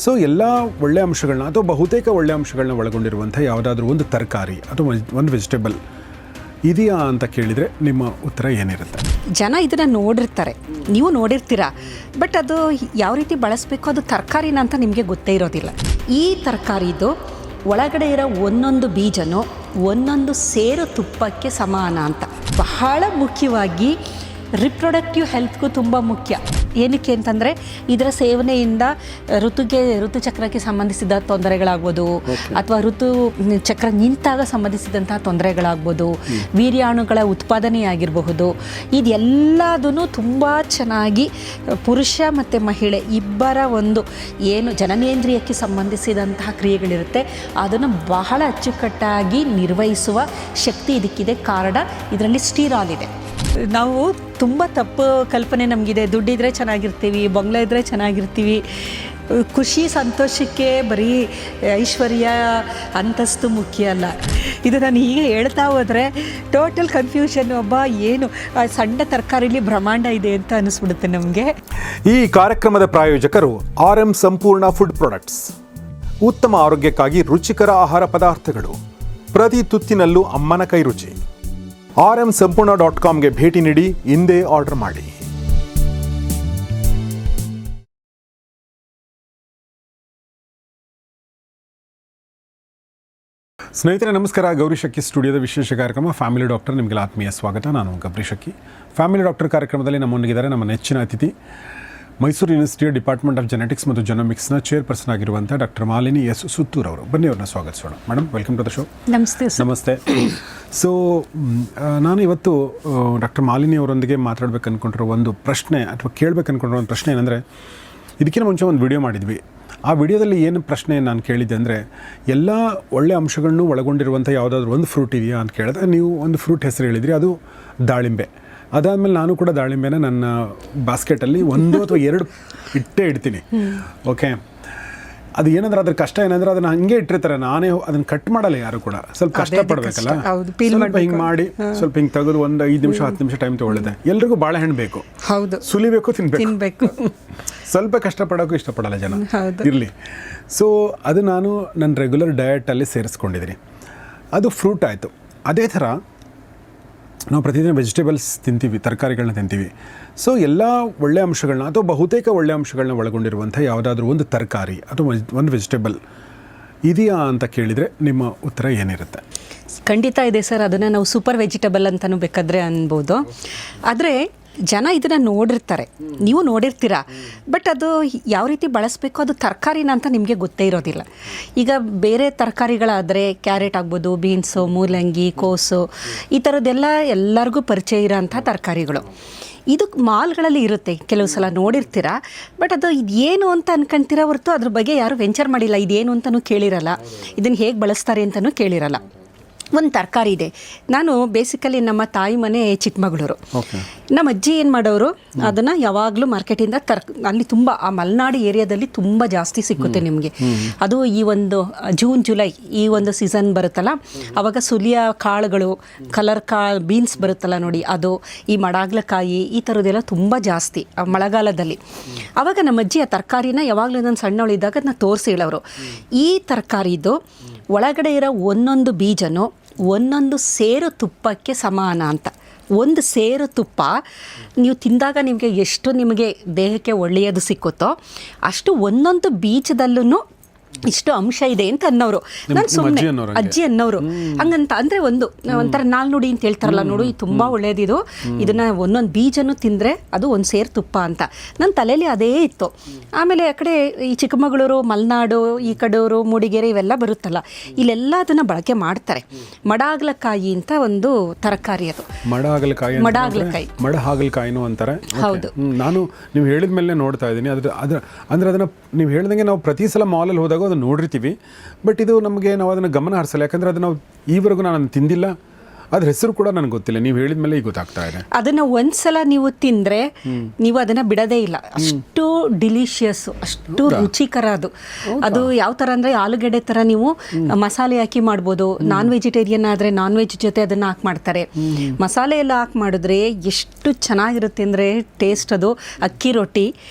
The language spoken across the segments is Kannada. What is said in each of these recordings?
ಸೊ ಎಲ್ಲ ಒಳ್ಳೆಯ ಅಂಶಗಳನ್ನ ಅಥವಾ ಬಹುತೇಕ ಒಳ್ಳೆಯ ಅಂಶಗಳನ್ನ ಒಳಗೊಂಡಿರುವಂಥ ಯಾವುದಾದ್ರೂ ಒಂದು ತರಕಾರಿ ಅಥವಾ ಒಂದು ವೆಜಿಟೇಬಲ್ ಇದೆಯಾ ಅಂತ ಕೇಳಿದರೆ ನಿಮ್ಮ ಉತ್ತರ ಏನಿರುತ್ತೆ? ಜನ ಇದನ್ನು ನೋಡಿರ್ತಾರೆ, ನೀವು ನೋಡಿರ್ತೀರ, ಬಟ್ ಅದು ಯಾವ ರೀತಿ ಬಳಸಬೇಕು ಅದು ತರಕಾರಿನ ಅಂತ ನಿಮಗೆ ಗೊತ್ತೇ ಇರೋದಿಲ್ಲ. ಈ ತರಕಾರಿದು ಒಳಗಡೆ ಇರೋ ಒಂದೊಂದು ಬೀಜನೂ ಒಂದೊಂದು ಸೇರು ತುಪ್ಪಕ್ಕೆ ಸಮಾನ ಅಂತ. ಬಹಳ ಮುಖ್ಯವಾಗಿ ರಿಪ್ರೊಡಕ್ಟಿವ್ ಹೆಲ್ತ್ಗೂ ತುಂಬ ಮುಖ್ಯ. ಏನಕ್ಕೆ ಅಂತಂದರೆ ಇದರ ಸೇವನೆಯಿಂದ ಋತುಚಕ್ರಕ್ಕೆ ಸಂಬಂಧಿಸಿದ ತೊಂದರೆಗಳಾಗ್ಬೋದು, ಅಥವಾ ಋತುಚಕ್ರ ನಿಂತಾಗ ಸಂಬಂಧಿಸಿದಂತಹ ತೊಂದರೆಗಳಾಗ್ಬೋದು, ವೀರ್ಯಾಣುಗಳ ಉತ್ಪಾದನೆಯಾಗಿರಬಹುದು. ಇದೆಲ್ಲದೂ ತುಂಬ ಚೆನ್ನಾಗಿ ಪುರುಷ ಮತ್ತು ಮಹಿಳೆ ಇಬ್ಬರ ಒಂದು ಏನು ಜನನೇಂದ್ರಿಯಕ್ಕೆ ಸಂಬಂಧಿಸಿದಂತಹ ಕ್ರಿಯೆಗಳಿರುತ್ತೆ ಅದನ್ನು ಬಹಳ ಅಚ್ಚುಕಟ್ಟಾಗಿ ನಿರ್ವಹಿಸುವ ಶಕ್ತಿ ಇದಕ್ಕಿದೆ. ಕಾರಣ ಇದರಲ್ಲಿ ಸ್ಟೀರಾಲ್ ಇದೆ. ನಾವು ತುಂಬ ತಪ್ಪು ಕಲ್ಪನೆ ನಮಗಿದೆ, ದುಡ್ಡಿದ್ರೆ ಚೆನ್ನಾಗಿರ್ತೀವಿ, ಬಂಗ್ಲೆ ಇದ್ದರೆ ಚೆನ್ನಾಗಿರ್ತೀವಿ, ಖುಷಿ ಸಂತೋಷಕ್ಕೆ ಬರೀ ಐಶ್ವರ್ಯ ಅಂತಸ್ತು ಮುಖ್ಯ ಅಲ್ಲ. ಇದು ನಾನು ಹೀಗೆ ಹೇಳ್ತಾ ಹೋದರೆ ಟೋಟಲ್ ಕನ್ಫ್ಯೂಷನ್. ಏನು ಸಣ್ಣ ತರಕಾರಿಲಿ ಬ್ರಹ್ಮಾಂಡ ಇದೆ ಅಂತ ಅನಿಸ್ಬಿಡುತ್ತೆ ನಮಗೆ. ಈ ಕಾರ್ಯಕ್ರಮದ ಪ್ರಾಯೋಜಕರು RM ಸಂಪೂರ್ಣ ಫುಡ್ ಪ್ರಾಡಕ್ಟ್ಸ್. ಉತ್ತಮ ಆರೋಗ್ಯಕ್ಕಾಗಿ ರುಚಿಕರ ಆಹಾರ ಪದಾರ್ಥಗಳು, ಪ್ರತಿ ತುತ್ತಿನಲ್ಲೂ ಅಮ್ಮನ ಕೈ ರುಚಿ. rmsampurna.comಗೆ ಭೇಟಿ ನೀಡಿ ಇಂದೇ ಆರ್ಡರ್ ಮಾಡಿ. ಸ್ನೇಹಿತರೆ ನಮಸ್ಕಾರ. ಗೌರಿ ಶಕ್ಕಿ ಸ್ಟುಡಿಯೋದ ವಿಶೇಷ ಕಾರ್ಯಕ್ರಮ ಫ್ಯಾಮಿಲಿ ಡಾಕ್ಟರ್ ನಿಮಗೆಲ್ಲ ಆತ್ಮೀಯ ಸ್ವಾಗತ. ನಾನು ಗೌರಿ ಶಕ್ಕಿ. ಫ್ಯಾಮಿಲಿ ಡಾಕ್ಟರ್ ಕಾರ್ಯಕ್ರಮದಲ್ಲಿ ನಮ್ಮೊಂದಿಗಿದ್ದಾರೆ ನಮ್ಮ ನೆಚ್ಚಿನ ಅತಿಥಿ, ಮೈಸೂರು ಯೂನಿವರ್ಸಿಟಿಯ ಡಿಪಾರ್ಟ್ಮೆಂಟ್ ಆಫ್ ಜೆನೆಟಿಕ್ಸ್ ಮತ್ತು ಜೆನೋಮಿಕ್ಸ್ನ ಚೇರ್ಪರ್ಸನ್ ಆಗಿರುವಂಥ ಡಾಕ್ಟರ್ ಮಾಲಿನಿ ಎಸ್ ಸುತ್ತೂರ್ ಅವರು. ಬನ್ನಿ ಅವ್ರನ್ನ ಸ್ವಾಗತಿಸೋಣ. Madam, welcome to the show. ನಮಸ್ತೆ. ನಮಸ್ತೆ. ಸೊ ನಾನು ಇವತ್ತು ಡಾಕ್ಟರ್ ಮಾಲಿನಿ ಅವರೊಂದಿಗೆ ಮಾತಾಡ್ಬೇಕು ಅಂದ್ಕೊಂಡಿರೋ ಒಂದು ಪ್ರಶ್ನೆ ಅಥವಾ ಕೇಳಬೇಕು ಅಂದ್ಕೊಂಡಿರೋ ಒಂದು ಪ್ರಶ್ನೆ ಏನಂದರೆ, ಇದಕ್ಕಿಂತ ಮುಂಚೆ ಒಂದು ವಿಡಿಯೋ ಮಾಡಿದ್ವಿ. ಆ ವಿಡಿಯೋದಲ್ಲಿ ಏನು ಪ್ರಶ್ನೆ ನಾನು ಕೇಳಿದ್ದೆ ಅಂದರೆ, ಎಲ್ಲ ಒಳ್ಳೆಯ ಅಂಶಗಳನ್ನು ಒಳಗೊಂಡಿರುವಂಥ ಯಾವುದಾದ್ರೂ ಒಂದು ಫ್ರೂಟ್ ಇದೆಯಾ ಅಂತ ಕೇಳಿದ್ರೆ ನೀವು ಒಂದು ಫ್ರೂಟ್ ಹೆಸರು ಹೇಳಿದ್ರಿ, ಅದು ದಾಳಿಂಬೆ. ಅದಾದಮೇಲೆ ನಾನು ಕೂಡ ದಾಳಿಂಬೆನ ನನ್ನ ಬಾಸ್ಕೆಟಲ್ಲಿ 1 ಅಥವಾ 2 ಇಟ್ಟೇ ಇಡ್ತೀನಿ. ಓಕೆ, ಅದು ಏನಂದ್ರೆ ಅದ್ರ ಕಷ್ಟ ಏನಂದ್ರೆ ಅದನ್ನು ಹಂಗೆ ಇಟ್ಟಿರ್ತಾರೆ, ನಾನೇ ಅದನ್ನು ಕಟ್ ಮಾಡಲ್ಲ ಯಾರು ಕೂಡ. ಸ್ವಲ್ಪ ಕಷ್ಟಪಡಬೇಕಲ್ಲ, ಸ್ವಲ್ಪ ಹಿಂಗೆ ಮಾಡಿ ಸ್ವಲ್ಪ ಹಿಂಗೆ ತೆಗೆದು ಒಂದು 5 ನಿಮಿಷ 10 ನಿಮಿಷ ಟೈಮ್ ತೊಗೊಳ್ಳುತ್ತೆ. ಎಲ್ರಿಗೂ ಬಾಳೆಹಣ್ಣು ಬೇಕು, ಹೌದು, ಸುಲಿಬೇಕು, ತಿನ್ಬೇಕು. ಸ್ವಲ್ಪ ಕಷ್ಟಪಡೋಕ್ಕೂ ಇಷ್ಟಪಡಲ್ಲ ಜನ, ಇರಲಿ. ಸೊ ಅದು ನಾನು ನನ್ನ ರೆಗ್ಯುಲರ್ ಡಯಟಲ್ಲಿ ಸೇರಿಸ್ಕೊಂಡಿದ್ದೀನಿ. ಅದು ಫ್ರೂಟ್ ಆಯಿತು. ಅದೇ ಥರ ನಾವು ಪ್ರತಿದಿನ ವೆಜಿಟೇಬಲ್ಸ್ ತಿಂತೀವಿ, ತರಕಾರಿಗಳನ್ನ ತಿಂತೀವಿ. ಸೊ ಎಲ್ಲ ಒಳ್ಳೆಯ ಅಂಶಗಳನ್ನ ಅಥವಾ ಬಹುತೇಕ ಒಳ್ಳೆಯ ಅಂಶಗಳನ್ನ ಒಳಗೊಂಡಿರುವಂಥ ಯಾವುದಾದ್ರೂ ಒಂದು ತರಕಾರಿ ಅಥವಾ ಒಂದು ವೆಜಿಟೇಬಲ್ ಇದೆಯಾ ಅಂತ ಕೇಳಿದರೆ ನಿಮ್ಮ ಉತ್ತರ ಏನಿರುತ್ತೆ? ಖಂಡಿತ ಇದೆ ಸರ್. ಅದನ್ನು ನಾವು ಸೂಪರ್ ವೆಜಿಟೇಬಲ್ ಅಂತಲೂ ಬೇಕಾದರೆ ಅನ್ಬೋದು. ಆದರೆ ಜನ ಇದನ್ನು ನೋಡಿರ್ತಾರೆ, ನೀವು ನೋಡಿರ್ತೀರ, ಬಟ್ ಅದು ಯಾವ ರೀತಿ ಬಳಸಬೇಕು ಅದು ತರಕಾರಿನ ಅಂತ ನಿಮಗೆ ಗೊತ್ತೇ ಇರೋದಿಲ್ಲ. ಈಗ ಬೇರೆ ತರಕಾರಿಗಳಾದರೆ ಕ್ಯಾರೆಟ್ ಆಗ್ಬೋದು, ಬೀನ್ಸು, ಮೂಲಂಗಿ, ಕೋಸು, ಈ ಥರದ್ದೆಲ್ಲ ಎಲ್ಲರಿಗೂ ಪರಿಚಯ ಇರೋಂಥ ತರಕಾರಿಗಳು. ಇದು ಮಾಲ್ಗಳಲ್ಲಿ ಇರುತ್ತೆ, ಕೆಲವು ಸಲ ನೋಡಿರ್ತೀರ, ಬಟ್ ಅದು ಇದೇನು ಅಂತ ಅನ್ಕೊಂತೀರ ಹೊರತು ಅದ್ರ ಬಗ್ಗೆ ಯಾರು ವೆಂಚರ್ ಮಾಡಿಲ್ಲ, ಇದೇನು ಅಂತಲೂ ಕೇಳಿರಲ್ಲ, ಇದನ್ನು ಹೇಗೆ ಬಳಸ್ತಾರೆ ಅಂತಲೂ ಕೇಳಿರಲ್ಲ. ಒಂದು ತರಕಾರಿ ಇದೆ. ನಾನು ಬೇಸಿಕಲಿ ನಮ್ಮ ತಾಯಿ ಮನೆ ಚಿಕ್ಕಮಗಳೂರು. ನಮ್ಮ ಅಜ್ಜಿ ಏನು ಮಾಡೋರು, ಅದನ್ನು ಯಾವಾಗಲೂ ಮಾರ್ಕೆಟಿಂದ ಅಲ್ಲಿ ತುಂಬ ಆ ಮಲೆನಾಡು ಏರಿಯಾದಲ್ಲಿ ತುಂಬ ಜಾಸ್ತಿ ಸಿಕ್ಕುತ್ತೆ ನಿಮಗೆ. ಅದು ಈ ಒಂದು ಜೂನ್ ಜುಲೈ ಈ ಒಂದು ಸೀಸನ್ ಬರುತ್ತಲ್ಲ, ಆವಾಗ ಸುಲಿಯ ಕಾಳುಗಳು, ಕಲರ್ ಬೀನ್ಸ್ ಬರುತ್ತಲ್ಲ ನೋಡಿ, ಅದು, ಈ ಮಡಾಗ್ಲಕಾಯಿ, ಈ ಥರದ್ದೆಲ್ಲ ತುಂಬ ಜಾಸ್ತಿ ಮಳೆಗಾಲದಲ್ಲಿ. ಆವಾಗ ನಮ್ಮ ಅಜ್ಜಿ ಆ ತರಕಾರಿನ ಯಾವಾಗಲೂ ನಾನು ಸಣ್ಣವಳಿದ್ದಾಗ ಅದನ್ನ ತೋರಿಸಿ ಹೇಳೋರು, ಈ ತರಕಾರಿದು ಒಳಗಡೆ ಇರೋ ಒಂದೊಂದು ಬೀಜನೂ ಒಂದೊಂದು ಸೇರು ತುಪ್ಪಕ್ಕೆ ಸಮಾನ ಅಂತ. ಒಂದು ಸೇರು ತುಪ್ಪ ನೀವು ತಿಂದಾಗ ನಿಮಗೆ ದೇಹಕ್ಕೆ ಒಳ್ಳೆಯದು ಸಿಕ್ಕುತ್ತೋ ಅಷ್ಟು ಒಂದೊಂದು ಬೀಜದಲ್ಲೂ ಇಷ್ಟು ಅಂಶ ಇದೆ ಅಂತ ಅನ್ನೋರು. ನಾನು ಸುಮ್ಮನೆ ಅಜ್ಜಿ ಅನ್ನೋರು ಹಂಗಂತ ಅಂದರೆ ಒಂಥರ ನಾಲ್ನುಡಿ ಅಂತ ಹೇಳ್ತಾರಲ್ಲ ನೋಡು, ಇದು ತುಂಬ ಒಳ್ಳೆಯದಿದು, ಇದನ್ನು ಒಂದೊಂದು ಬೀಜನೂ ತಿಂದರೆ ಅದು ಒಂದು ಸೇರು ತುಪ್ಪ ಅಂತ ನನ್ನ ತಲೆಯಲ್ಲಿ ಅದೇ ಇತ್ತು. ಆಮೇಲೆ ಆ ಕಡೆ ಈ ಚಿಕ್ಕಮಗಳೂರು, ಮಲೆನಾಡು, ಈ ಕಡೆಯವರು ಮೂಡಿಗೆರೆ ಇವೆಲ್ಲ ಬರುತ್ತಲ್ಲ, ಇಲ್ಲೆಲ್ಲ ಅದನ್ನು ಬಳಕೆ ಮಾಡ್ತಾರೆ. ಮಡಾಗ್ಲಕಾಯಿ ಅಂತ ಒಂದು ತರಕಾರಿ, ಅದು ಮಡಹಾಗಲಕಾಯಿನೂ ಅಂತಾರೆ. ಹೌದು, ನಾನು ನೀವು ಹೇಳಿದ ಮೇಲೆ ನೋಡ್ತಾ ಇದ್ದೀನಿ. ಅಂದರೆ ಅದನ್ನು ನೀವು ಹೇಳ್ದಂಗೆ ನಾವು ಪ್ರತಿ ಸಲ ಮಾಲಲ್ಲಿ ಹೋದಾಗ ಅದನ್ನು ನೋಡಿರ್ತೀವಿ, ಬಟ್ ಇದು ನಮಗೆ ನಾವು ಅದನ್ನು ಗಮನ ಹರಿಸಲ್ಲ. ಯಾಕಂದರೆ ಅದು ನಾವು ಈವರೆಗೂ ನಾನು ತಿಂದಿಲ್ಲ, ಅದ್ರ ಹೆಸರು ಕೂಡ ನನಗೆ ಗೊತ್ತಿಲ್ಲ, ನೀವು ಹೇಳಿದ ಮೇಲೆ ಈಗ ಗೊತ್ತಾಗ್ತಾ ಇದೆ. ಅದನ್ನು ಒಂದ್ಸಲ ನೀವು ತಿಂದರೆ ನೀವು ಅದನ್ನು ಬಿಡೋದೇ ಇಲ್ಲ, ಅಷ್ಟು ಡಿಲಿಷಿಯಸ್, ಅಷ್ಟು ರುಚಿಕರ ಅದು. ಅದು ಯಾವ ಥರ ಅಂದರೆ ಆಲೂಗಡ್ಡೆ ಥರ ನೀವು ಮಸಾಲೆ ಹಾಕಿ ಮಾಡ್ಬೋದು. ನಾನ್ ವೆಜಿಟೇರಿಯನ್ ಆದರೆ ನಾನ್ ವೆಜ್ ಜೊತೆ ಅದನ್ನು ಹಾಕಿ ಮಾಡ್ತಾರೆ. ಮಸಾಲೆ ಎಲ್ಲ ಹಾಕಿ ಮಾಡಿದ್ರೆ ಎಷ್ಟು ಚೆನ್ನಾಗಿರುತ್ತೆ ಅಂದರೆ ಟೇಸ್ಟ್. ಅದು ಅಕ್ಕಿ ರೊಟ್ಟಿ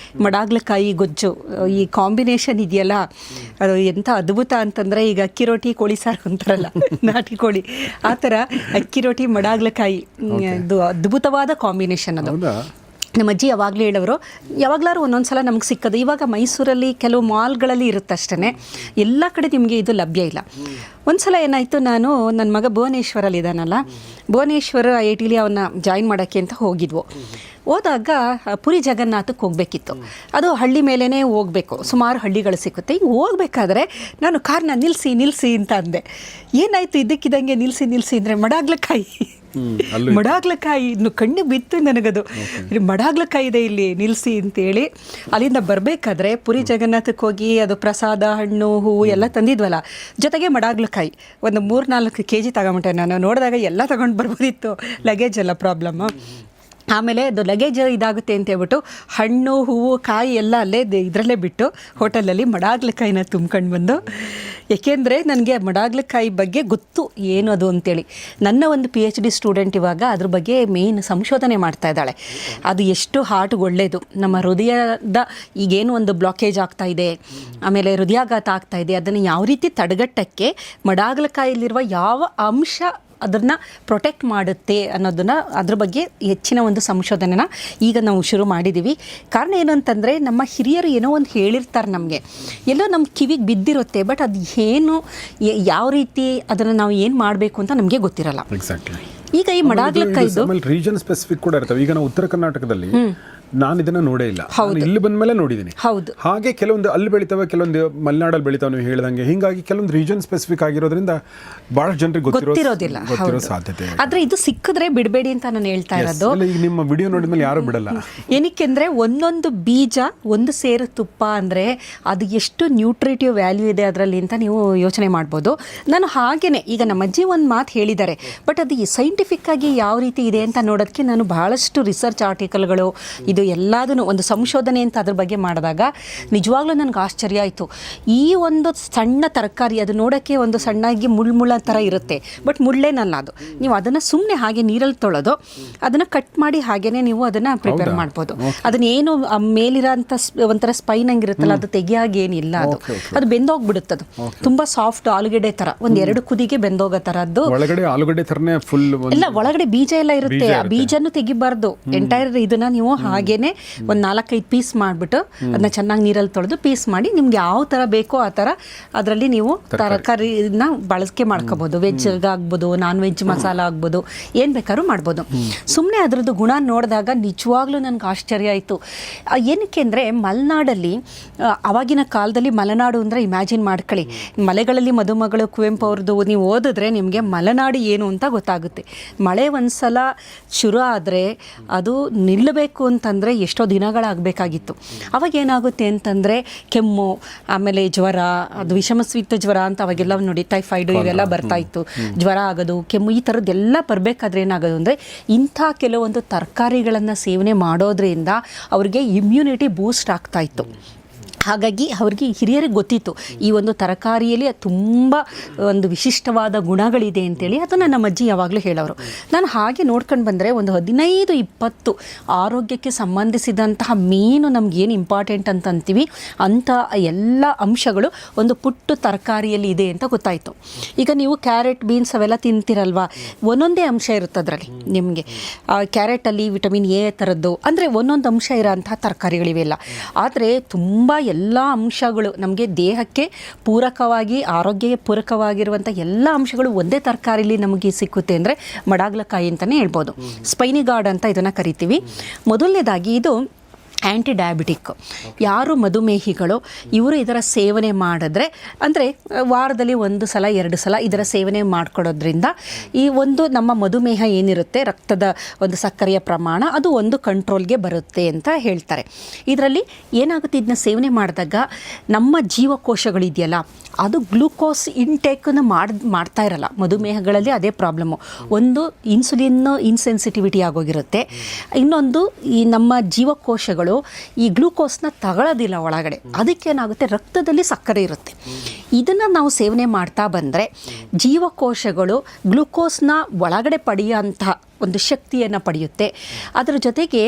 ಮಡಾಗ್ಲಕಾಯಿ ಗೊಜ್ಜು, ಈ ಕಾಂಬಿನೇಷನ್ ಇದೆಯಲ್ಲ ಅದು ಎಂಥ ಅದ್ಭುತ ಅಂತಂದರೆ, ಈಗ ಅಕ್ಕಿ ರೊಟ್ಟಿ ಕೋಳಿ ಸಾರು ಅಂತಾರಲ್ಲ ನಾಟಿ ಕೋಳಿ, ಆ ಥರ ಅಕ್ಕಿ ರೊಟ್ಟಿ ಮಡಾಗ್ಲಕಾಯಿ ಇದು ಅದ್ಭುತವಾದ ಕಾಂಬಿನೇಷನ್ ಅದು. ನಮ್ಮ ಅಜ್ಜಿ ಯಾವಾಗಲೂ ಹೇಳೋರು, ಯಾವಾಗಲಾರು ಒಂದೊಂದು ಸಲ ನಮ್ಗೆ ಸಿಕ್ಕೋದು. ಇವಾಗ ಮೈಸೂರಲ್ಲಿ ಕೆಲವು ಮಾಲ್ಗಳಲ್ಲಿ ಇರುತ್ತಷ್ಟೇ, ಎಲ್ಲ ಕಡೆ ನಿಮಗೆ ಇದು ಲಭ್ಯ ಇಲ್ಲ. ಒಂದು ಸಲ ಏನಾಯಿತು, ನಾನು ನನ್ನ ಮಗ ಭುವನೇಶ್ವರಲ್ಲಿ ಇದ್ದಾನಲ್ಲ, ಭುವನೇಶ್ವರ IITಲಿ ಅವನ್ನ ಜಾಯಿನ್ ಮಾಡೋಕ್ಕೆ ಅಂತ ಹೋಗಿದ್ವು. ಹೋದಾಗ ಪುರಿ ಜಗನ್ನಾಥಕ್ಕೆ ಹೋಗಬೇಕಿತ್ತು. ಅದು ಹಳ್ಳಿ ಮೇಲೇ ಹೋಗಬೇಕು, ಸುಮಾರು ಹಳ್ಳಿಗಳು ಸಿಕ್ಕುತ್ತೆ. ಹಿಂಗೆ ಹೋಗ್ಬೇಕಾದ್ರೆ ನಾನು ಕಾರ್ನ ನಿಲ್ಲಿಸಿ ಅಂತ ಅಂದೆ. ಏನಾಯಿತು ಇದ್ದಕ್ಕಿದ್ದಂಗೆ ನಿಲ್ಲಿಸಿ ಅಂದರೆ ಮಡಾಗ್ಲಕಾಯಿ ಇನ್ನು ಕಣ್ಣು ಬಿತ್ತು ನನಗದು. ಮಡಾಗ್ಲಕಾಯಿ ಇದೆ ಇಲ್ಲಿ, ನಿಲ್ಲಿಸಿ ಅಂತೇಳಿ ಅಲ್ಲಿಂದ ಬರಬೇಕಾದ್ರೆ ಪುರಿ ಜಗನ್ನಾಥಕ್ಕೆ ಹೋಗಿ ಅದು ಪ್ರಸಾದ, ಹಣ್ಣು, ಹೂವು ಎಲ್ಲ ತಂದಿದ್ವಲ್ಲ, ಜೊತೆಗೆ ಮಡಾಗ್ಲಕಾಯಿ ಒಂದು 3-4 kg ತಗೊಂಬಿಟ್ಟೆ. ನಾನು ನೋಡಿದಾಗ ಎಲ್ಲ ತಗೊಂಡು ಬರ್ಬೋದಿತ್ತು, ಲಗೇಜ್ ಎಲ್ಲ ಪ್ರಾಬ್ಲಮ್ಮು. ಆಮೇಲೆ ಅದು ಲಗೇಜ್ ಇದಾಗುತ್ತೆ ಅಂತ ಹೇಳ್ಬಿಟ್ಟು ಹಣ್ಣು, ಹೂವು, ಕಾಯಿ ಎಲ್ಲ ಅಲ್ಲೇ ಇದರಲ್ಲೇ ಬಿಟ್ಟು ಹೋಟೆಲಲ್ಲಿ ಮಡಾಗ್ಲಕಾಯಿನ ತುಂಬ್ಕೊಂಡು ಬಂದು, ಏಕೆಂದರೆ ನನಗೆ ಮಡಾಗ್ಲಕಾಯಿ ಬಗ್ಗೆ ಗೊತ್ತು ಏನು ಅದು ಅಂತೇಳಿ. ನನ್ನ ಒಂದು PhD ಸ್ಟೂಡೆಂಟ್ ಇವಾಗ ಅದ್ರ ಬಗ್ಗೆ ಮೇನ್ ಸಂಶೋಧನೆ ಮಾಡ್ತಾ ಇದ್ದಾಳೆ. ಅದು ಎಷ್ಟು ಹಾರ್ಟ್ಗೆ ಒಳ್ಳೆಯದು, ನಮ್ಮ ಹೃದಯದ ಈಗೇನು ಒಂದು ಬ್ಲಾಕೇಜ್ ಆಗ್ತಾ ಇದೆ, ಆಮೇಲೆ ಹೃದಯಾಘಾತ ಆಗ್ತಾ ಇದೆ, ಅದನ್ನು ಯಾವ ರೀತಿ ತಡೆಗಟ್ಟಕ್ಕೆ ಮಡಾಗ್ಲಕಾಯಿಲಿರುವ ಯಾವ ಅಂಶ ಅದನ್ನು ಪ್ರೊಟೆಕ್ಟ್ ಮಾಡುತ್ತೆ ಅನ್ನೋದನ್ನು, ಅದ್ರ ಬಗ್ಗೆ ಹೆಚ್ಚಿನ ಒಂದು ಸಂಶೋಧನೆನ ಈಗ ನಾವು ಶುರು ಮಾಡಿದ್ದೀವಿ. ಕಾರಣ ಏನು ಅಂತಂದರೆ, ನಮ್ಮ ಹಿರಿಯರು ಏನೋ ಒಂದು ಹೇಳಿರ್ತಾರೆ ನಮಗೆ, ಎಲ್ಲೋ ನಮ್ಮ ಕಿವಿಗೆ ಬಿದ್ದಿರುತ್ತೆ, ಬಟ್ ಅದು ಏನು, ಯಾವ ರೀತಿ ಅದನ್ನು ನಾವು ಏನು ಮಾಡಬೇಕು ಅಂತ ನಮಗೆ ಗೊತ್ತಿರಲ್ಲ. ಎಕ್ಸಾಕ್ಟ್ಲಿ. ಈಗ ಈ ಮಡಾಗ್ಲಕಾಯಿದು ರೀಜನ್ ಸ್ಪೆಸಿಫಿಕ್ ಕೂಡ ಇರ್ತವೆ. ಈಗ ನಾವು ಉತ್ತರ ಕರ್ನಾಟಕದಲ್ಲಿ ನಾನು ಇದನ್ನ ನೋಡೇ ಇಲ್ಲ, ಇಲ್ಲಿ ಬಂದ ಮೇಲೆ ನೋಡಿದ್ದೀನಿ. ಹೌದು. ಹಾಗೆ ಕೆಲವೊಂದು ಅಲ್ಲಿ ಬೆಳಿತಾವೆ, ಕೆಲವೊಂದು ಮಲೆನಾಡಲ್ಲಿ ಬೆಳಿತಾವೆ ನೀವು ಹೇಳ್ದಂಗೆ. ಹಿಂಗಾಗಿ ಕೆಲವೊಂದು ರೀಜನ್ ಸ್ಪೆಸಿಫಿಕ್ ಆಗಿರೋದ್ರಿಂದ ಬಹಳಷ್ಟು ಜನರಿಗೆ ಗೊತ್ತಿರೋದಿಲ್ಲ ಸಾಧ್ಯತೆ. ಆದ್ರೆ ಇದು ಸಿಕ್ಕಿದ್ರೆ ಬಿಡಬೇಡಿ ಅಂತ ನಾನು ಹೇಳ್ತಾ ಇರೋದು. ಈಗ ನಿಮ್ಮ ವಿಡಿಯೋ ನೋಡಿದ ಮೇಲೆ ಯಾರು ಬಿಡಲ್ಲ. ಏನಕ್ಕೆಂದ್ರೆ ಒಂದೊಂದು ಬೀಜ, ಒಂದು ಸೇರು ತುಪ್ಪ ಅಂದ್ರೆ ಅದು ಎಷ್ಟು ನ್ಯೂಟ್ರಿಟಿವ್ ವ್ಯಾಲ್ಯೂ ಇದೆ ಅದರಲ್ಲಿ ಅಂತ ನೀವು ಯೋಚನೆ ಮಾಡ್ಬೋದು. ನಾನು ಹಾಗೇನೆ ಈಗ ನಮ್ಮ ಅಜ್ಜಿ ಒಂದು ಮಾತು ಹೇಳಿದ್ದಾರೆ, ಬಟ್ ಅದು ಸೈಂಟಿಫಿಕ್ ಆಗಿ ಯಾವ ರೀತಿ ಇದೆ ಅಂತ ನೋಡೋದಕ್ಕೆ ನಾನು ಬಹಳಷ್ಟು ರಿಸರ್ಚ್ ಆರ್ಟಿಕಲ್ಗಳು, ಇದು ಎಲ್ಲದನ್ನು ಒಂದು ಸಂಶೋಧನೆ ಅಂತ ಅದ್ರ ಬಗ್ಗೆ ಮಾಡಿದಾಗ ನಿಜವಾಗ್ಲೂ ನನಗೆ ಆಶ್ಚರ್ಯ ಆಯಿತು. ಈ ಒಂದು ಸಣ್ಣ ತರಕಾರಿ, ಅದು ನೋಡೋಕ್ಕೆ ಒಂದು ಸಣ್ಣಾಗಿ ಮುಳ್ಳ ಥರ ಇರುತ್ತೆ, ಬಟ್ ಮುಳ್ಳೇನಲ್ಲ ಅದು. ನೀವು ಅದನ್ನು ಸುಮ್ಮನೆ ಹಾಗೆ ನೀರಲ್ಲಿ ತೊಳೆದು ಅದನ್ನು ಕಟ್ ಮಾಡಿ ಹಾಗೇನೆ ನೀವು ಅದನ್ನು ಪ್ರಿಪೇರ್ ಮಾಡ್ಬೋದು. ಅದನ್ನೇನು ಮೇಲಿರೋಂಥ ಒಂಥರ ಸ್ಪೈನ್ ಹಂಗಿರುತ್ತಲ್ಲ, ಅದು ತೆಗಿಯಾಗಿ ಏನಿಲ್ಲ, ಅದು ಬೆಂದೋಗ್ಬಿಡುತ್ತೆ. ಅದು ತುಂಬ ಸಾಫ್ಟ್ ಆಲೂಗಡ್ಡೆ ಥರ, ಒಂದು 2 ಕುದಿಗೆ ಬೆಂದೋಗೋ ಥರದ್ದು. ಒಳಗಡೆ ಆಲೂಗಡ್ಡೆ ಥರನೇ ಫುಲ್ ಎಲ್ಲ ಒಳಗಡೆ ಬೀಜ ಎಲ್ಲ ಇರುತ್ತೆ, ಆ ಬೀಜನೂ ತೆಗಿಬಾರ್ದು. ಎಂಟೈರ್ ಇದನ್ನ ನೀವು ಹಾಗೇನೆ ಒಂದು 4-5 ಪೀಸ್ ಮಾಡಿಬಿಟ್ಟು ಅದನ್ನ ಚೆನ್ನಾಗಿ ನೀರಲ್ಲಿ ತೊಳೆದು ಪೀಸ್ ಮಾಡಿ, ನಿಮ್ಗೆ ಯಾವ ಥರ ಬೇಕೋ ಆ ಥರ ಅದರಲ್ಲಿ ನೀವು ತರಕಾರಿನ ಬಳಕೆ ಮಾಡ್ಕೋಬೋದು. ವೆಜ್ ಆಗ್ಬೋದು, ನಾನ್ ವೆಜ್ ಮಸಾಲ ಆಗ್ಬೋದು, ಏನು ಬೇಕಾದ್ರೂ ಮಾಡ್ಬೋದು. ಸುಮ್ಮನೆ ಅದರದ್ದು ಗುಣ ನೋಡಿದಾಗ ನಿಜವಾಗ್ಲೂ ನನಗೆ ಆಶ್ಚರ್ಯ ಆಯಿತು. ಏನಕ್ಕೆ ಅಂದರೆ ಮಲೆನಾಡಲ್ಲಿ ಆವಾಗಿನ ಕಾಲದಲ್ಲಿ, ಮಲೆನಾಡು ಅಂದರೆ ಇಮ್ಯಾಜಿನ್ ಮಾಡ್ಕೊಳ್ಳಿ, ಮಲೆಗಳಲ್ಲಿ ಮದುಮಗಳು ಕುವೆಂಪು ಅವ್ರದ್ದು ನೀವು ಓದಿದ್ರೆ ನಿಮಗೆ ಮಲೆನಾಡು ಏನು ಅಂತ ಗೊತ್ತಾಗುತ್ತೆ. ಮಳೆ ಒಂದ್ಸಲ ಶುರು ಆದರೆ ಅದು ನಿಲ್ಲಬೇಕು ಅಂತಂದರೆ ಎಷ್ಟೋ ದಿನಗಳಾಗಬೇಕಾಗಿತ್ತು. ಅವಾಗ ಏನಾಗುತ್ತೆ ಅಂತಂದರೆ ಕೆಮ್ಮು, ಆಮೇಲೆ ಜ್ವರ, ಅದು ವಿಷಮಸ್ವಿತ ಜ್ವರ ಅಂತ ಅವಾಗೆಲ್ಲ ನೋಡಿ, ಟೈಫಾಯ್ಡು ಇವೆಲ್ಲ ಬರ್ತಾಯಿತ್ತು. ಜ್ವರ ಆಗೋದು, ಕೆಮ್ಮು, ಈ ಥರದ್ದೆಲ್ಲ ಬರಬೇಕಾದ್ರೆ ಏನಾಗೋದು ಅಂದರೆ ಇಂಥ ಕೆಲವೊಂದು ತರಕಾರಿಗಳನ್ನು ಸೇವನೆ ಮಾಡೋದ್ರಿಂದ ಅವ್ರಿಗೆ ಇಮ್ಯುನಿಟಿ ಬೂಸ್ಟ್ ಆಗ್ತಾಯಿತ್ತು. ಹಾಗಾಗಿ ಅವ್ರಿಗೆ ಹಿರಿಯರಿಗೆ ಗೊತ್ತಿತ್ತು ಈ ಒಂದು ತರಕಾರಿಯಲ್ಲಿ ತುಂಬ ಒಂದು ವಿಶಿಷ್ಟವಾದ ಗುಣಗಳಿದೆ ಅಂತೇಳಿ. ಅದನ್ನು ನಮ್ಮ ಅಜ್ಜಿ ಯಾವಾಗಲೂ ಹೇಳೋರು. ನಾನು ಹಾಗೆ ನೋಡ್ಕೊಂಡು ಬಂದರೆ ಒಂದು 15-20 ಆರೋಗ್ಯಕ್ಕೆ ಸಂಬಂಧಿಸಿದಂತಹ ಮೇನು ನಮಗೇನು ಇಂಪಾರ್ಟೆಂಟ್ ಅಂತ ಅಂತೀವಿ ಅಂಥ ಎಲ್ಲ ಅಂಶಗಳು ಒಂದು ಪುಟ್ಟು ತರಕಾರಿಯಲ್ಲಿ ಇದೆ ಅಂತ ಗೊತ್ತಾಯಿತು. ಈಗ ನೀವು ಕ್ಯಾರೆಟ್, ಬೀನ್ಸ್ ಅವೆಲ್ಲ ತಿಂತೀರಲ್ವ, ಒಂದೊಂದೇ ಅಂಶ ಇರುತ್ತೆ ಅದರಲ್ಲಿ. ನಿಮಗೆ ಕ್ಯಾರೆಟಲ್ಲಿ ವಿಟಮಿನ್ ಎ ಥರದ್ದು, ಅಂದರೆ ಒಂದೊಂದು ಅಂಶ ಇರೋಂಥ ತರಕಾರಿಗಳಿವೆಲ್ಲ. ಆದರೆ ತುಂಬ ಎಲ್ಲ ಅಂಶಗಳು ನಮಗೆ ದೇಹಕ್ಕೆ ಪೂರಕವಾಗಿ, ಆರೋಗ್ಯಕ್ಕೆ ಪೂರಕವಾಗಿರುವಂಥ ಎಲ್ಲ ಅಂಶಗಳು ಒಂದೇ ತರಕಾರಿಲಿ ನಮಗೆ ಸಿಕ್ಕುತ್ತೆ ಅಂದರೆ ಮಡಾಗ್ಲಕಾಯಿ ಅಂತಲೇ ಹೇಳ್ಬೋದು. ಸ್ಪೈನಿ ಗಾರ್ಡ್ ಅಂತ ಇದನ್ನು ಕರಿತೀವಿ. ಮೊದಲನೇದಾಗಿ ಇದು ಆ್ಯಂಟಿ ಡಯಾಬಿಟಿಕ್. ಯಾರು ಮಧುಮೇಹಿಗಳು ಇವರು ಇದರ ಸೇವನೆ ಮಾಡಿದ್ರೆ, ಅಂದರೆ ವಾರದಲ್ಲಿ 1 ಸಲ 2 ಸಲ ಇದರ ಸೇವನೆ ಮಾಡಿಕೊಡೋದ್ರಿಂದ ಈ ಒಂದು ನಮ್ಮ ಮಧುಮೇಹ ಏನಿರುತ್ತೆ, ರಕ್ತದ ಒಂದು ಸಕ್ಕರೆಯ ಪ್ರಮಾಣ ಅದು ಒಂದು ಕಂಟ್ರೋಲ್ಗೆ ಬರುತ್ತೆ ಅಂತ ಹೇಳ್ತಾರೆ. ಇದರಲ್ಲಿ ಏನಾಗುತ್ತೆ, ಇದನ್ನ ಸೇವನೆ ಮಾಡಿದಾಗ ನಮ್ಮ ಜೀವಕೋಶಗಳಿದೆಯಲ್ಲ ಅದು ಗ್ಲೂಕೋಸ್ ಇಂಟೇಕನ್ನು ಮಾಡ್ತಾ ಇರಲ್ಲ. ಮಧುಮೇಹಗಳಲ್ಲಿ ಅದೇ ಪ್ರಾಬ್ಲಮ್ಮು. ಒಂದು ಇನ್ಸೆನ್ಸಿಟಿವಿಟಿ ಆಗೋಗಿರುತ್ತೆ, ಇನ್ನೊಂದು ಈ ನಮ್ಮ ಜೀವಕೋಶಗಳು ಈ ಗ್ಲೂಕೋಸ್ನ ತಗೊಳ್ಳೋದಿಲ್ಲ ಒಳಗಡೆ. ಅದಕ್ಕೇನಾಗುತ್ತೆ, ರಕ್ತದಲ್ಲಿ ಸಕ್ಕರೆ ಇರುತ್ತೆ. ಇದನ್ನು ನಾವು ಸೇವನೆ ಮಾಡ್ತಾ ಬಂದರೆ ಜೀವಕೋಶಗಳು ಗ್ಲೂಕೋಸ್ನ ಒಳಗಡೆ ಪಡೆಯುವಂತಹ ಒಂದು ಶಕ್ತಿಯನ್ನು ಪಡೆಯುತ್ತೆ. ಅದರ ಜೊತೆಗೆ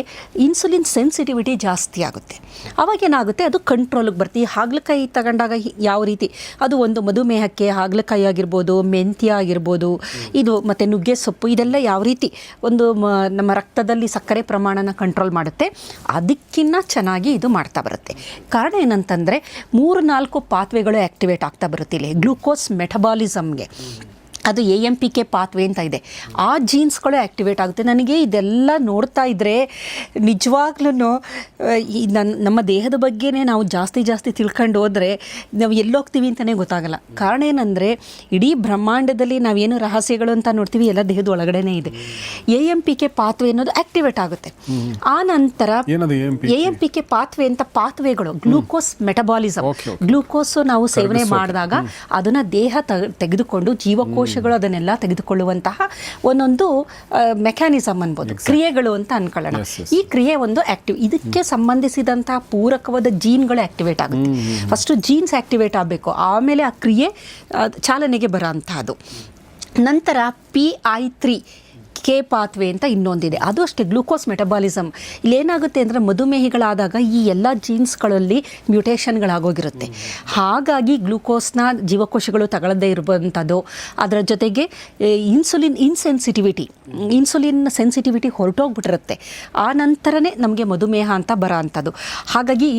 ಇನ್ಸುಲಿನ್ ಸೆನ್ಸಿಟಿವಿಟಿ ಜಾಸ್ತಿ ಆಗುತ್ತೆ. ಅವಾಗೇನಾಗುತ್ತೆ, ಅದು ಕಂಟ್ರೋಲಿಗೆ ಬರುತ್ತೆ. ಈ ಹಾಗಲಕಾಯಿ ತಗೊಂಡಾಗ ಯಾವ ರೀತಿ ಅದು ಒಂದು ಮಧುಮೇಹಕ್ಕೆ ಹಾಗಲಕಾಯಿ ಆಗಿರ್ಬೋದು, ಮೆಂತ್ಯ ಆಗಿರ್ಬೋದು, ಇದು ಮತ್ತು ನುಗ್ಗೆ ಸೊಪ್ಪು, ಇದೆಲ್ಲ ಯಾವ ರೀತಿ ಒಂದು ನಮ್ಮ ರಕ್ತದಲ್ಲಿ ಸಕ್ಕರೆ ಪ್ರಮಾಣನ ಕಂಟ್ರೋಲ್ ಮಾಡುತ್ತೆ, ಅದಕ್ಕಿಂತ ಚೆನ್ನಾಗಿ ಇದು ಮಾಡ್ತಾ ಬರುತ್ತೆ. ಕಾರಣ ಏನಂತಂದರೆ 3-4 ಪಾತ್ವೆಗಳು ಆ್ಯಕ್ಟಿವೇಟ್ ಆಗ್ತಾ ಬರುತ್ತೆ ಇಲ್ಲಿ ಗ್ಲೂಕೋಸ್ ಮೆಟಬಾಲಿಸಮ್ಗೆ. ಅದು AMPK ಪಾತ್ವೆ ಅಂತ ಇದೆ, ಆ ಜೀನ್ಸ್ಗಳು ಆ್ಯಕ್ಟಿವೇಟ್ ಆಗುತ್ತೆ. ನನಗೆ ಇದೆಲ್ಲ ನೋಡ್ತಾ ಇದ್ದರೆ ನಿಜವಾಗ್ಲೂ ನಮ್ಮ ದೇಹದ ಬಗ್ಗೆನೇ ನಾವು ಜಾಸ್ತಿ ತಿಳ್ಕೊಂಡು ಹೋದರೆ ನಾವು ಎಲ್ಲೋಗ್ತೀವಿ ಅಂತಲೇ ಗೊತ್ತಾಗಲ್ಲ. ಕಾರಣ ಏನಂದರೆ ಇಡೀ ಬ್ರಹ್ಮಾಂಡದಲ್ಲಿ ನಾವೇನು ರಹಸ್ಯಗಳು ಅಂತ ನೋಡ್ತೀವಿ ಎಲ್ಲ ದೇಹದ ಒಳಗಡೆನೇ ಇದೆ. AMPK ಪಾತ್ವೆ ಅನ್ನೋದು ಆ್ಯಕ್ಟಿವೇಟ್ ಆಗುತ್ತೆ. ಆ ನಂತರ AMPK ಪಾತ್ವೆ ಅಂತ ಪಾತ್ವೆಗಳು ಗ್ಲೂಕೋಸ್ ಮೆಟಬಾಲಿಸಮ್. ಗ್ಲೂಕೋಸು ನಾವು ಸೇವನೆ ಮಾಡಿದಾಗ ಅದನ್ನು ದೇಹ ತೆಗೆದುಕೊಂಡು ಜೀವಕೋಶ ಅದನ್ನೆಲ್ಲ ತೆಗೆದುಕೊಳ್ಳುವಂತಹ ಒಂದೊಂದು ಮೆಕ್ಯಾನಿಸಮ್ ಅನ್ಬೋದು, ಕ್ರಿಯೆಗಳು ಅಂತ ಅನ್ಕೊಳ್ಳೋಣ. ಈ ಕ್ರಿಯೆ ಒಂದು ಆಕ್ಟಿವ್, ಇದಕ್ಕೆ ಸಂಬಂಧಿಸಿದಂತಹ ಪೂರಕವಾದ ಜೀನ್ಗಳು ಆಕ್ಟಿವೇಟ್ ಆಗುತ್ತೆ. ಫಸ್ಟು ಜೀನ್ಸ್ ಆಕ್ಟಿವೇಟ್ ಆಗಬೇಕು, ಆಮೇಲೆ ಆ ಕ್ರಿಯೆ ಚಾಲನೆಗೆ ಬರೋ ಅಂಥದ್ದು. ನಂತರ PI3 ಪಾತ್ವೆ ಅಂತ ಇನ್ನೊಂದಿದೆ, ಅದು ಅಷ್ಟೇ ಗ್ಲೂಕೋಸ್ ಮೆಟಬಾಲಿಸಮ್. ಇಲ್ಲೇನಾಗುತ್ತೆ ಅಂದರೆ ಮಧುಮೇಹಿಗಳಾದಾಗ ಈ ಎಲ್ಲ ಜೀನ್ಸ್ಗಳಲ್ಲಿ ಮ್ಯೂಟೇಷನ್ಗಳಾಗೋಗಿರುತ್ತೆ. ಹಾಗಾಗಿ ಗ್ಲೂಕೋಸ್ನ ಜೀವಕೋಶಗಳು ತಗೊಳ್ಳದೇ ಇರುವಂಥದ್ದು. ಅದರ ಜೊತೆಗೆ ಇನ್ಸುಲಿನ್ ಸೆನ್ಸಿಟಿವಿಟಿ ಹೊರಟೋಗ್ಬಿಟ್ಟಿರುತ್ತೆ. ಆ ನಂತರನೇ ನಮಗೆ ಮಧುಮೇಹ ಅಂತ ಬರೋ ಅಂಥದ್ದು. ಹಾಗಾಗಿ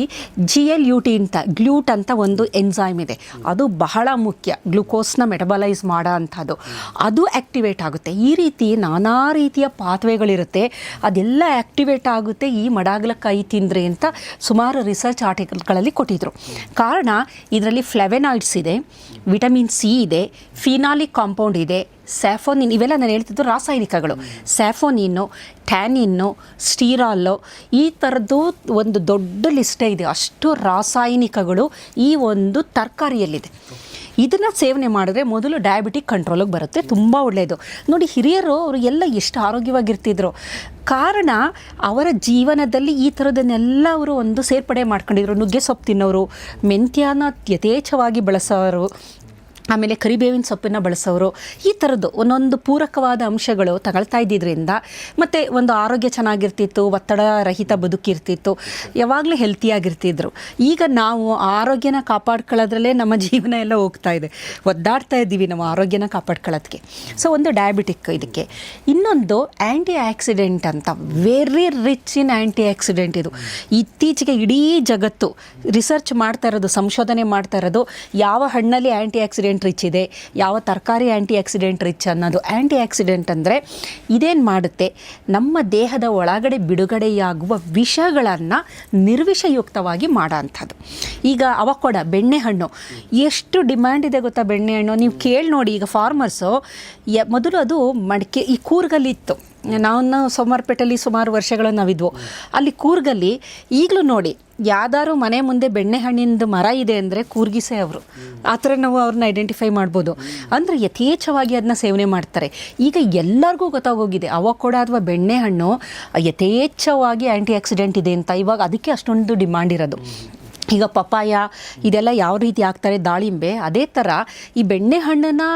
GLUT ಅಂತ ಗ್ಲೂಟ್ ಅಂತ ಒಂದು ಎನ್ಸೈಮ್ ಇದೆ, ಅದು ಬಹಳ ಮುಖ್ಯ ಗ್ಲೂಕೋಸ್ನ ಮೆಟಬಲೈಸ್ ಮಾಡೋ ಅಂಥದ್ದು. ಅದು ಆ್ಯಕ್ಟಿವೇಟ್ ಆಗುತ್ತೆ. ಈ ರೀತಿ ನಾನಾ ರೀತಿಯ ಪಾತ್ವೆಗಳಿರುತ್ತೆ, ಅದೆಲ್ಲ ಆ್ಯಕ್ಟಿವೇಟ್ ಆಗುತ್ತೆ ಈ ಮಡಾಗಲಕಾಯಿ ತಿಂದರೆ ಅಂತ ಸುಮಾರು ರಿಸರ್ಚ್ ಆರ್ಟಿಕಲ್ಗಳಲ್ಲಿ ಕೊಟ್ಟಿದ್ರು. ಕಾರಣ ಇದರಲ್ಲಿ ಫ್ಲೆವೆನಾಯ್ಡ್ಸ್ ಇದೆ, ವಿಟಮಿನ್ C ಇದೆ, ಫಿನಾಲಿಕ್ ಕಾಂಪೌಂಡ್ ಇದೆ, ಸ್ಯಾಫೋನಿನ್, ಇವೆಲ್ಲ ನಾನು ಹೇಳ್ತಿದ್ದು ರಾಸಾಯನಿಕಗಳು. ಸ್ಯಾಫೋನಿನ್ನು, ಟ್ಯಾನಿನ್ನು, ಸ್ಟೀರಾಲು, ಈ ಥರದ್ದು ಒಂದು ದೊಡ್ಡ ಲಿಸ್ಟೇ ಇದೆ. ಅಷ್ಟು ರಾಸಾಯನಿಕಗಳು ಈ ಒಂದು ತರಕಾರಿಯಲ್ಲಿದೆ. ಇದನ್ನು ಸೇವನೆ ಮಾಡಿದ್ರೆ ಮೊದಲು ಡಯಾಬಿಟಿಕ್ ಕಂಟ್ರೋಲಿಗೆ ಬರುತ್ತೆ, ತುಂಬ ಒಳ್ಳೆಯದು. ನೋಡಿ, ಹಿರಿಯರು ಅವರು ಎಲ್ಲ ಎಷ್ಟು ಆರೋಗ್ಯವಾಗಿರ್ತಿದ್ರು. ಕಾರಣ ಅವರ ಜೀವನದಲ್ಲಿ ಈ ಥರದನ್ನೆಲ್ಲ ಅವರು ಒಂದು ಸೇರ್ಪಡೆ ಮಾಡ್ಕೊಂಡಿದ್ರು. ನುಗ್ಗೆ ಸೊಪ್ಪು ತಿನ್ನೋರು, ಮೆಂತ್ಯನ ಯಥೇಚ್ಛವಾಗಿ ಬಳಸೋರು, ಆಮೇಲೆ ಕರಿಬೇವಿನ ಸೊಪ್ಪನ್ನು ಬಳಸೋರು. ಈ ಥರದ್ದು ಒಂದೊಂದು ಪೂರಕವಾದ ಅಂಶಗಳು ತಗೊಳ್ತಾ ಇದ್ದಿದ್ದರಿಂದ ಮತ್ತು ಒಂದು ಆರೋಗ್ಯ ಚೆನ್ನಾಗಿರ್ತಿತ್ತು, ಒತ್ತಡ ರಹಿತ ಬದುಕಿರ್ತಿತ್ತು, ಯಾವಾಗಲೂ ಹೆಲ್ತಿಯಾಗಿರ್ತಿದ್ರು. ಈಗ ನಾವು ಆರೋಗ್ಯನ ಕಾಪಾಡ್ಕೊಳ್ಳೋದ್ರಲ್ಲೇ ನಮ್ಮ ಜೀವನ ಎಲ್ಲ ಹೋಗ್ತಾ ಇದೆ, ಒದ್ದಾಡ್ತಾ ಇದ್ದೀವಿ ನಾವು ಆರೋಗ್ಯನ ಕಾಪಾಡ್ಕೊಳ್ಳೋದಕ್ಕೆ. ಸೊ ಒಂದು ಡಯಾಬಿಟಿಕ್ ಇದಕ್ಕೆ. ಇನ್ನೊಂದು ಆ್ಯಂಟಿ ಆಕ್ಸಿಡೆಂಟ್ ಅಂತ, very rich in anti accident. ಇದು ಇತ್ತೀಚೆಗೆ ಇಡೀ ಜಗತ್ತು ರಿಸರ್ಚ್ ಮಾಡ್ತಾ ಇರೋದು, ಸಂಶೋಧನೆ ಮಾಡ್ತಾ ಇರೋದು, ಯಾವ ಹಣ್ಣಲ್ಲಿ ಆ್ಯಂಟಿ ಆಕ್ಸಿಡೆಂಟ್ ರಿಚ್ ಇದೆ, ಯಾವ ತರಕಾರಿ ಆ್ಯಂಟಿ ಆಕ್ಸಿಡೆಂಟ್ ರಿಚ್ ಅನ್ನೋದು. ಆ್ಯಂಟಿ ಆಕ್ಸಿಡೆಂಟ್ ಅಂದರೆ ಇದೇನು ಮಾಡುತ್ತೆ, ನಮ್ಮ ದೇಹದ ಒಳಗಡೆ ಬಿಡುಗಡೆಯಾಗುವ ವಿಷಗಳನ್ನು ನಿರ್ವಿಷಯುಕ್ತವಾಗಿ ಮಾಡೋ ಅಂಥದ್ದು. ಈಗ ಅವಕೋಡ, ಬೆಣ್ಣೆಹಣ್ಣು ಎಷ್ಟು ಡಿಮ್ಯಾಂಡ್ ಇದೆ ಗೊತ್ತಾ ಬೆಣ್ಣೆಹಣ್ಣು. ನೀವು ಕೇಳಿ ನೋಡಿ, ಈಗ ಫಾರ್ಮರ್ಸು ಮೊದಲು ಅದು ಮಡಿಕೆ ಈ ಕೂರ್ಗಲ್ಲಿತ್ತು. ನಾವು ಸೋಮವಾರಪೇಟೆಯಲ್ಲಿ ಸುಮಾರು ವರ್ಷಗಳು ನಾವಿದ್ವು. ಅಲ್ಲಿ ಕೂರ್ಗಲ್ಲಿ ಈಗಲೂ ನೋಡಿ, ಯಾವ್ದಾದ್ರು ಮನೆ ಮುಂದೆ ಬೆಣ್ಣೆಹಣ್ಣಿಂದು ಮರ ಇದೆ ಅಂದರೆ ಕೂರ್ಗಿಸೇ ಅವರು. ಆ ಥರ ನಾವು ಅವ್ರನ್ನ ಐಡೆಂಟಿಫೈ ಮಾಡ್ಬೋದು. ಅಂದರೆ ಯಥೇಚ್ಛವಾಗಿ ಅದನ್ನ ಸೇವನೆ ಮಾಡ್ತಾರೆ. ಈಗ ಎಲ್ಲರಿಗೂ ಗೊತ್ತಾಗೋಗಿದೆ ಅವಕೋಡ ಅಥವಾ ಬೆಣ್ಣೆಹಣ್ಣು ಯಥೇಚ್ಛವಾಗಿ ಆ್ಯಂಟಿ ಆಕ್ಸಿಡೆಂಟ್ ಇದೆ ಅಂತ. ಇವಾಗ ಅದಕ್ಕೆ ಅಷ್ಟೊಂದು ಡಿಮಾಂಡ್ ಇರೋದು. ಈಗ ಪಪಾಯ ಇದೆಲ್ಲ ಯಾವ ರೀತಿ ಹಾಕ್ತಾರೆ, ದಾಳಿಂಬೆ, ಅದೇ ಥರ ಈ ಬೆಣ್ಣೆಹಣ್ಣನ್ನು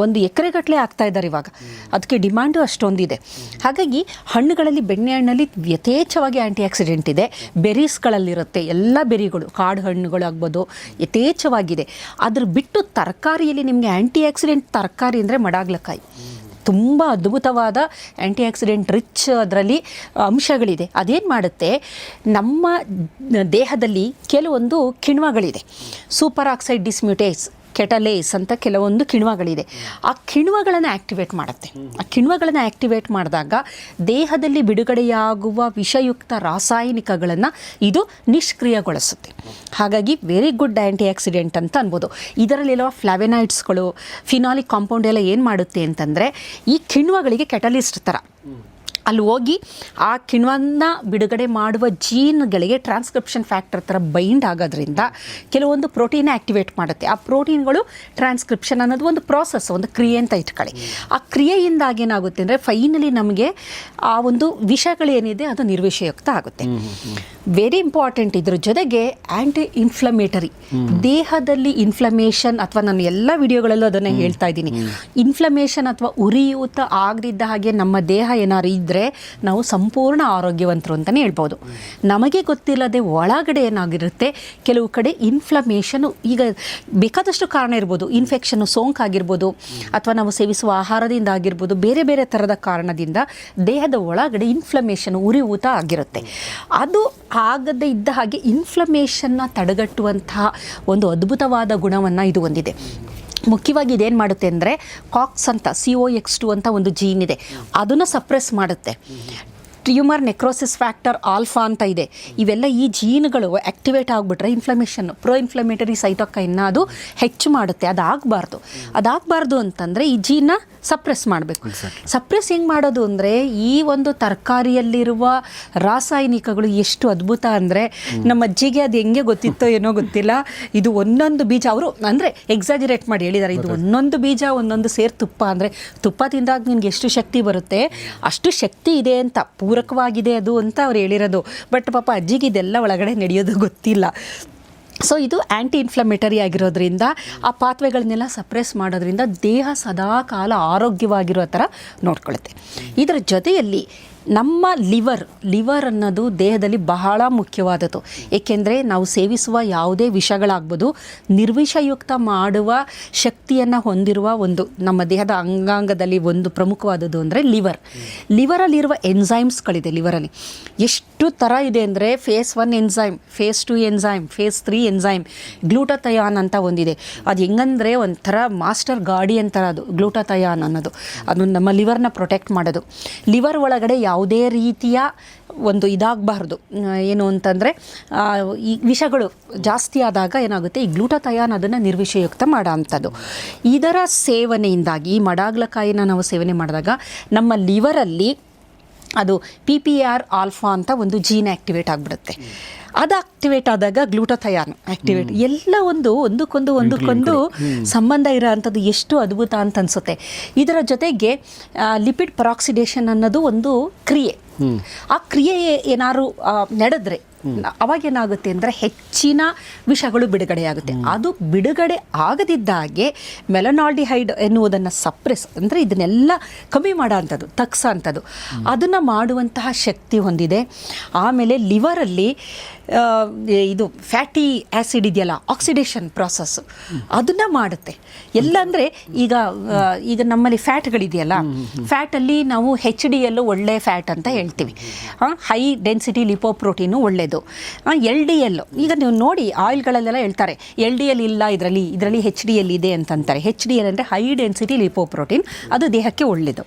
ಒಂದು ಎಕರೆಗಟ್ಟಲೆ ಹಾಕ್ತಾ ಇದ್ದಾರೆ ಇವಾಗ. ಅದಕ್ಕೆ ಡಿಮ್ಯಾಂಡು ಅಷ್ಟೊಂದಿದೆ. ಹಾಗಾಗಿ ಹಣ್ಣುಗಳಲ್ಲಿ, ಬೆಣ್ಣೆಹಣ್ಣಲ್ಲಿ ಯಥೇಚ್ಛವಾಗಿ ಆ್ಯಂಟಿ ಆಕ್ಸಿಡೆಂಟ್ ಇದೆ. ಬೆರೀಸ್ಗಳಲ್ಲಿರುತ್ತೆ, ಎಲ್ಲ ಬೆರಿಗಳು, ಕಾಡು ಹಣ್ಣುಗಳಾಗ್ಬೋದು, ಯಥೇಚ್ಛವಾಗಿದೆ. ಅದ್ರ ಬಿಟ್ಟು ತರಕಾರಿಯಲ್ಲಿ ನಿಮಗೆ ಆ್ಯಂಟಿ ಆಕ್ಸಿಡೆಂಟ್ ತರಕಾರಿ ಅಂದರೆ ಮಡಾಗಲಕಾಯಿ. ತುಂಬ ಅದ್ಭುತವಾದ ಆ್ಯಂಟಿ ಆಕ್ಸಿಡೆಂಟ್ ರಿಚ್ ಅದರಲ್ಲಿ ಅಂಶಗಳಿದೆ. ಅದೇನು ಮಾಡುತ್ತೆ, ನಮ್ಮ ದೇಹದಲ್ಲಿ ಕೆಲವೊಂದು ಕಿಣ್ವಗಳಿದೆ, ಸೂಪರ್ ಆಕ್ಸೈಡ್ ಡಿಸ್ಮ್ಯೂಟೇಸ್ ಕೆಟಲೇಸ್ ಅಂತ ಕೆಲವೊಂದು ಕಿಣ್ವಗಳಿದೆ. ಆ ಕಿಣ್ವಗಳನ್ನು ಆ್ಯಕ್ಟಿವೇಟ್ ಮಾಡುತ್ತೆ. ಆ ಕಿಣ್ವಗಳನ್ನು ಆ್ಯಕ್ಟಿವೇಟ್ ಮಾಡಿದಾಗ ದೇಹದಲ್ಲಿ ಬಿಡುಗಡೆಯಾಗುವ ವಿಷಯುಕ್ತ ರಾಸಾಯನಿಕಗಳನ್ನು ಇದು ನಿಷ್ಕ್ರಿಯಗೊಳಿಸುತ್ತೆ. ಹಾಗಾಗಿ ವೆರಿ ಗುಡ್ ಆ್ಯಂಟಿ ಆಕ್ಸಿಡೆಂಟ್ ಅಂತ ಅನ್ಬೋದು. ಇದರಲ್ಲಿರುವ ಫ್ಲಾವೆನಾಯ್ಡ್ಸ್ಗಳು, ಫಿನಾಲಿಕ್ ಕಾಂಪೌಂಡ್ ಎಲ್ಲ ಏನು ಮಾಡುತ್ತೆ ಅಂತಂದರೆ ಈ ಕಿಣ್ವಗಳಿಗೆ ಕೆಟಲಿಸ್ಟ್ ಥರ ಅಲ್ಲಿ ಹೋಗಿ ಆ ಕಿಣ್ವನ್ನ ಬಿಡುಗಡೆ ಮಾಡುವ ಜೀನ್ಗಳಿಗೆ ಟ್ರಾನ್ಸ್ಕ್ರಿಪ್ಷನ್ ಫ್ಯಾಕ್ಟರ್ ಥರ ಬೈಂಡ್ ಆಗೋದ್ರಿಂದ ಕೆಲವೊಂದು ಪ್ರೋಟೀನ್ ಆ್ಯಕ್ಟಿವೇಟ್ ಮಾಡುತ್ತೆ. ಆ ಪ್ರೋಟೀನ್ಗಳು ಟ್ರಾನ್ಸ್ಕ್ರಿಪ್ಷನ್ ಅನ್ನೋದು ಒಂದು ಪ್ರಾಸೆಸ್, ಒಂದು ಕ್ರಿಯೆ ಅಂತ ಇಟ್ಕೊಳ್ಳಿ. ಆ ಕ್ರಿಯೆಯಿಂದಾಗಿ ಏನಾಗುತ್ತೆ ಅಂದರೆ ಫೈನಲಿ ನಮಗೆ ಆ ಒಂದು ವಿಷಗಳೇನಿದೆ ಅದು ನಿರ್ವಿಷಯುಕ್ತ ಆಗುತ್ತೆ. Very important. ಇದ್ರ ಜೊತೆಗೆ ಆ್ಯಂಟಿ ಇನ್ಫ್ಲಮೇಟರಿ, ದೇಹದಲ್ಲಿ ಇನ್ಫ್ಲಮೇಷನ್ ಅಥವಾ ನಾನು ಎಲ್ಲ ವಿಡಿಯೋಗಳಲ್ಲೂ ಅದನ್ನು ಹೇಳ್ತಾ ಇದ್ದೀನಿ, ಇನ್ಫ್ಲಮೇಷನ್ ಅಥವಾ ಉರಿಯೂತ ಆಗದಿದ್ದ ಹಾಗೆ ನಮ್ಮ ದೇಹ ಏನಾದ್ರು ಇದ್ದರೆ ನಾವು ಸಂಪೂರ್ಣ ಆರೋಗ್ಯವಂತರು ಅಂತಲೇ ಹೇಳ್ಬೋದು. ನಮಗೆ ಗೊತ್ತಿಲ್ಲದೆ ಒಳಗಡೆ ಏನಾಗಿರುತ್ತೆ, ಕೆಲವು ಕಡೆ ಇನ್ಫ್ಲಮೇಷನು, ಈಗ ಬೇಕಾದಷ್ಟು ಕಾರಣ ಇರ್ಬೋದು, ಇನ್ಫೆಕ್ಷನ್ನು, ಸೋಂಕಾಗಿರ್ಬೋದು, ಅಥವಾ ನಾವು ಸೇವಿಸುವ ಆಹಾರದಿಂದ ಆಗಿರ್ಬೋದು, ಬೇರೆ ಬೇರೆ ಥರದ ಕಾರಣದಿಂದ ದೇಹದ ಒಳಗಡೆ ಇನ್ಫ್ಲಮೇಷನ್, ಉರಿಯೂತ ಆಗಿರುತ್ತೆ. ಅದು ಆಗದೇ ಇದ್ದ ಹಾಗೆ ಇನ್ಫ್ಲಮೇಷನ್ನ ತಡೆಗಟ್ಟುವಂತಹ ಒಂದು ಅದ್ಭುತವಾದ ಗುಣವನ್ನು ಇದು ಹೊಂದಿದೆ. ಮುಖ್ಯವಾಗಿ ಇದೇನು ಮಾಡುತ್ತೆ ಅಂದರೆ ಕಾಕ್ಸ್ ಅಂತ COX2 ಅಂತ ಒಂದು ಜೀನ್ ಇದೆ, ಅದನ್ನು ಸಪ್ರೆಸ್ ಮಾಡುತ್ತೆ. ಟ್ಯೂಮರ್ ನೆಕ್ರೋಸಿಸ್ ಫ್ಯಾಕ್ಟರ್ ಆಲ್ಫಾ ಅಂತ ಇದೆ. ಇವೆಲ್ಲ ಈ ಜೀನ್ಗಳು ಆ್ಯಕ್ಟಿವೇಟ್ ಆಗಿಬಿಟ್ರೆ ಇನ್ಫ್ಲಮೇಷನ್ನು, ಪ್ರೋ ಇನ್ಫ್ಲಮೇಟರಿ ಸೈಟೋಕೈನ್ನ ಅದು ಹೆಚ್ಚು ಮಾಡುತ್ತೆ. ಅದಾಗಬಾರ್ದು ಅಂತಂದರೆ ಈ ಜೀನ್ನ ಸಪ್ರೆಸ್ ಮಾಡಬೇಕು. ಸಪ್ರೆಸ್ ಹೆಂಗೆ ಮಾಡೋದು ಅಂದರೆ ಈ ಒಂದು ತರಕಾರಿಯಲ್ಲಿರುವ ರಾಸಾಯನಿಕಗಳು ಎಷ್ಟು ಅದ್ಭುತ ಅಂದರೆ ನಮ್ಮ ಅಜ್ಜಿಗೆ ಅದು ಹೆಂಗೆ ಗೊತ್ತಿತ್ತೋ ಏನೋ ಗೊತ್ತಿಲ್ಲ, ಇದು ಒಂದೊಂದು ಬೀಜ, ಅವರು ಅಂದರೆ ಎಕ್ಸಾಜಿರೇಟ್ ಮಾಡಿ ಹೇಳಿದ್ದಾರೆ, ಇದು ಒಂದೊಂದು ಬೀಜ ಒಂದೊಂದು ಸೇರಿ ತುಪ್ಪ ಅಂದರೆ ತುಪ್ಪ ತಿಂದಾಗ ನಿನ್ಗೆ ಎಷ್ಟು ಶಕ್ತಿ ಬರುತ್ತೆ ಅಷ್ಟು ಶಕ್ತಿ ಇದೆ ಅಂತ, ಪೂರಕವಾಗಿದೆ ಅದು ಅಂತ ಅವ್ರು ಹೇಳಿರೋದು. ಬಟ್ ಪಾಪ ಅಜ್ಜಿಗೆ ಇದೆಲ್ಲ ಒಳಗಡೆ ನಡೆಯೋದು ಗೊತ್ತಿಲ್ಲ. ಸೊ ಇದು ಆ್ಯಂಟಿ ಇನ್ಫ್ಲಮೇಟರಿ ಆಗಿರೋದ್ರಿಂದ ಆ ಪಾತ್ವೆಗಳನ್ನೆಲ್ಲ ಸಪ್ರೆಸ್ ಮಾಡೋದ್ರಿಂದ ದೇಹ ಸದಾ ಕಾಲ ಆರೋಗ್ಯವಾಗಿರೋ ಥರ ನೋಡ್ಕೊಳ್ಳುತ್ತೆ. ಇದರ ಜೊತೆಯಲ್ಲಿ ನಮ್ಮ ಲಿವರ್ ಅನ್ನೋದು ದೇಹದಲ್ಲಿ ಬಹಳ ಮುಖ್ಯವಾದದ್ದು. ಏಕೆಂದರೆ ನಾವು ಸೇವಿಸುವ ಯಾವುದೇ ವಿಷಗಳಾಗ್ಬೋದು ನಿರ್ವಿಷಯುಕ್ತ ಮಾಡುವ ಶಕ್ತಿಯನ್ನು ಹೊಂದಿರುವ ಒಂದು ನಮ್ಮ ದೇಹದ ಅಂಗಾಂಗದಲ್ಲಿ ಒಂದು ಪ್ರಮುಖವಾದದ್ದು ಅಂದರೆ ಲಿವರಲ್ಲಿರುವ ಎನ್ಸೈಮ್ಸ್ಗಳಿದೆ. ಲಿವರಲ್ಲಿ ಎಷ್ಟು ಥರ ಇದೆ ಅಂದರೆ phase 1 enzyme, phase 2 enzyme, phase 3 enzyme, glutathione ಅಂತ ಒಂದಿದೆ. ಅದು ಹೆಂಗಂದರೆ ಒಂಥರ ಮಾಸ್ಟರ್ ಗಾಡಿ ಅಂತಾರೆ ಅದು ಗ್ಲೂಟಥಯಾನ್ ಅನ್ನೋದು. ಅದು ನಮ್ಮ ಲಿವರ್ನ ಪ್ರೊಟೆಕ್ಟ್ ಮಾಡೋದು. ಲಿವರ್ ಒಳಗಡೆ ಯಾವುದೇ ರೀತಿಯ ಒಂದು ಇದಾಗಬಾರ್ದು, ಏನು ಅಂತಂದರೆ ಈ ವಿಷಗಳು ಜಾಸ್ತಿ ಆದಾಗ ಏನಾಗುತ್ತೆ, ಈ ಗ್ಲೂಟಥಯಾನ್ ಅದನ್ನು ನಿರ್ವಿಷಯುಕ್ತ ಮಾಡೋ ಅಂಥದ್ದು. ಇದರ ಸೇವನೆಯಿಂದಾಗಿ ಈ ಮಡಾಗ್ಲಕಾಯಿನ ನಾವು ಸೇವನೆ ಮಾಡಿದಾಗ ನಮ್ಮ ಲಿವರಲ್ಲಿ ಅದು PPAR ಆಲ್ಫಾ ಅಂತ ಒಂದು ಜೀನ್ ಆ್ಯಕ್ಟಿವೇಟ್ ಆಗಿಬಿಡುತ್ತೆ. ಅದು ಆಕ್ಟಿವೇಟ್ ಆದಾಗ ಗ್ಲೂಟಥಯಾನ್ ಆ್ಯಕ್ಟಿವೇಟ್, ಎಲ್ಲ ಒಂದಕ್ಕೊಂದು ಸಂಬಂಧ ಇರೋ ಅಂಥದ್ದು ಎಷ್ಟು ಅದ್ಭುತ ಅಂತ ಅನಿಸುತ್ತೆ. ಇದರ ಜೊತೆಗೆ ಲಿಪಿಡ್ ಪರಾಕ್ಸಿಡೇಷನ್ ಅನ್ನೋದು ಒಂದು ಕ್ರಿಯೆ. ಆ ಕ್ರಿಯೆ ಏನಾದ್ರು ನಡೆದ್ರೆ ಅವಾಗೇನಾಗುತ್ತೆ ಅಂದರೆ ಹೆಚ್ಚಿನ ವಿಷಗಳು ಬಿಡುಗಡೆಯಾಗುತ್ತೆ. ಅದು ಬಿಡುಗಡೆ ಆಗದಿದ್ದಾಗೆ ಮೆಲನಾಲ್ಡಿಹೈಡ್ ಎನ್ನುವುದನ್ನು ಸಪ್ರೆಸ್ ಅಂದರೆ ಇದನ್ನೆಲ್ಲ ಕಮ್ಮಿ ಮಾಡೋ ಅಂಥದ್ದು, ತಗ್ಸೋ ಅಂಥದ್ದು, ಅದನ್ನು ಮಾಡುವಂತಹ ಶಕ್ತಿ ಹೊಂದಿದೆ. ಆಮೇಲೆ ಲಿವರಲ್ಲಿ ಇದು ಫ್ಯಾಟಿ ಆ್ಯಸಿಡ್ ಇದೆಯಲ್ಲ, ಆಕ್ಸಿಡೇಷನ್ ಪ್ರಾಸೆಸ್ ಅದನ್ನು ಮಾಡುತ್ತೆ. ಎಲ್ಲ ಅಂದರೆ ಈಗ ನಮ್ಮಲ್ಲಿ ಫ್ಯಾಟ್ಗಳಿದೆಯಲ್ಲ, ಫ್ಯಾಟಲ್ಲಿ ನಾವು HDL ಒಳ್ಳೆ ಫ್ಯಾಟ್ ಅಂತ ಹೇಳ್ತೀವಿ, ಹೈ ಡೆನ್ಸಿಟಿ ಲಿಪೋಪ್ರೋಟೀನು ಒಳ್ಳೆಯದು. LDL ಈಗ ನೀವು ನೋಡಿ ಆಯಿಲ್ಗಳಲ್ಲೆಲ್ಲ ಹೇಳ್ತಾರೆ LDL ಇಲ್ಲ ಇದರಲ್ಲಿ HDL ಇದೆ ಅಂತಂತಾರೆ. HDL ಅಂದರೆ ಹೈ ಡೆನ್ಸಿಟಿ ಲಿಪೋಪ್ರೋಟೀನ್, ಅದು ದೇಹಕ್ಕೆ ಒಳ್ಳೆಯದು.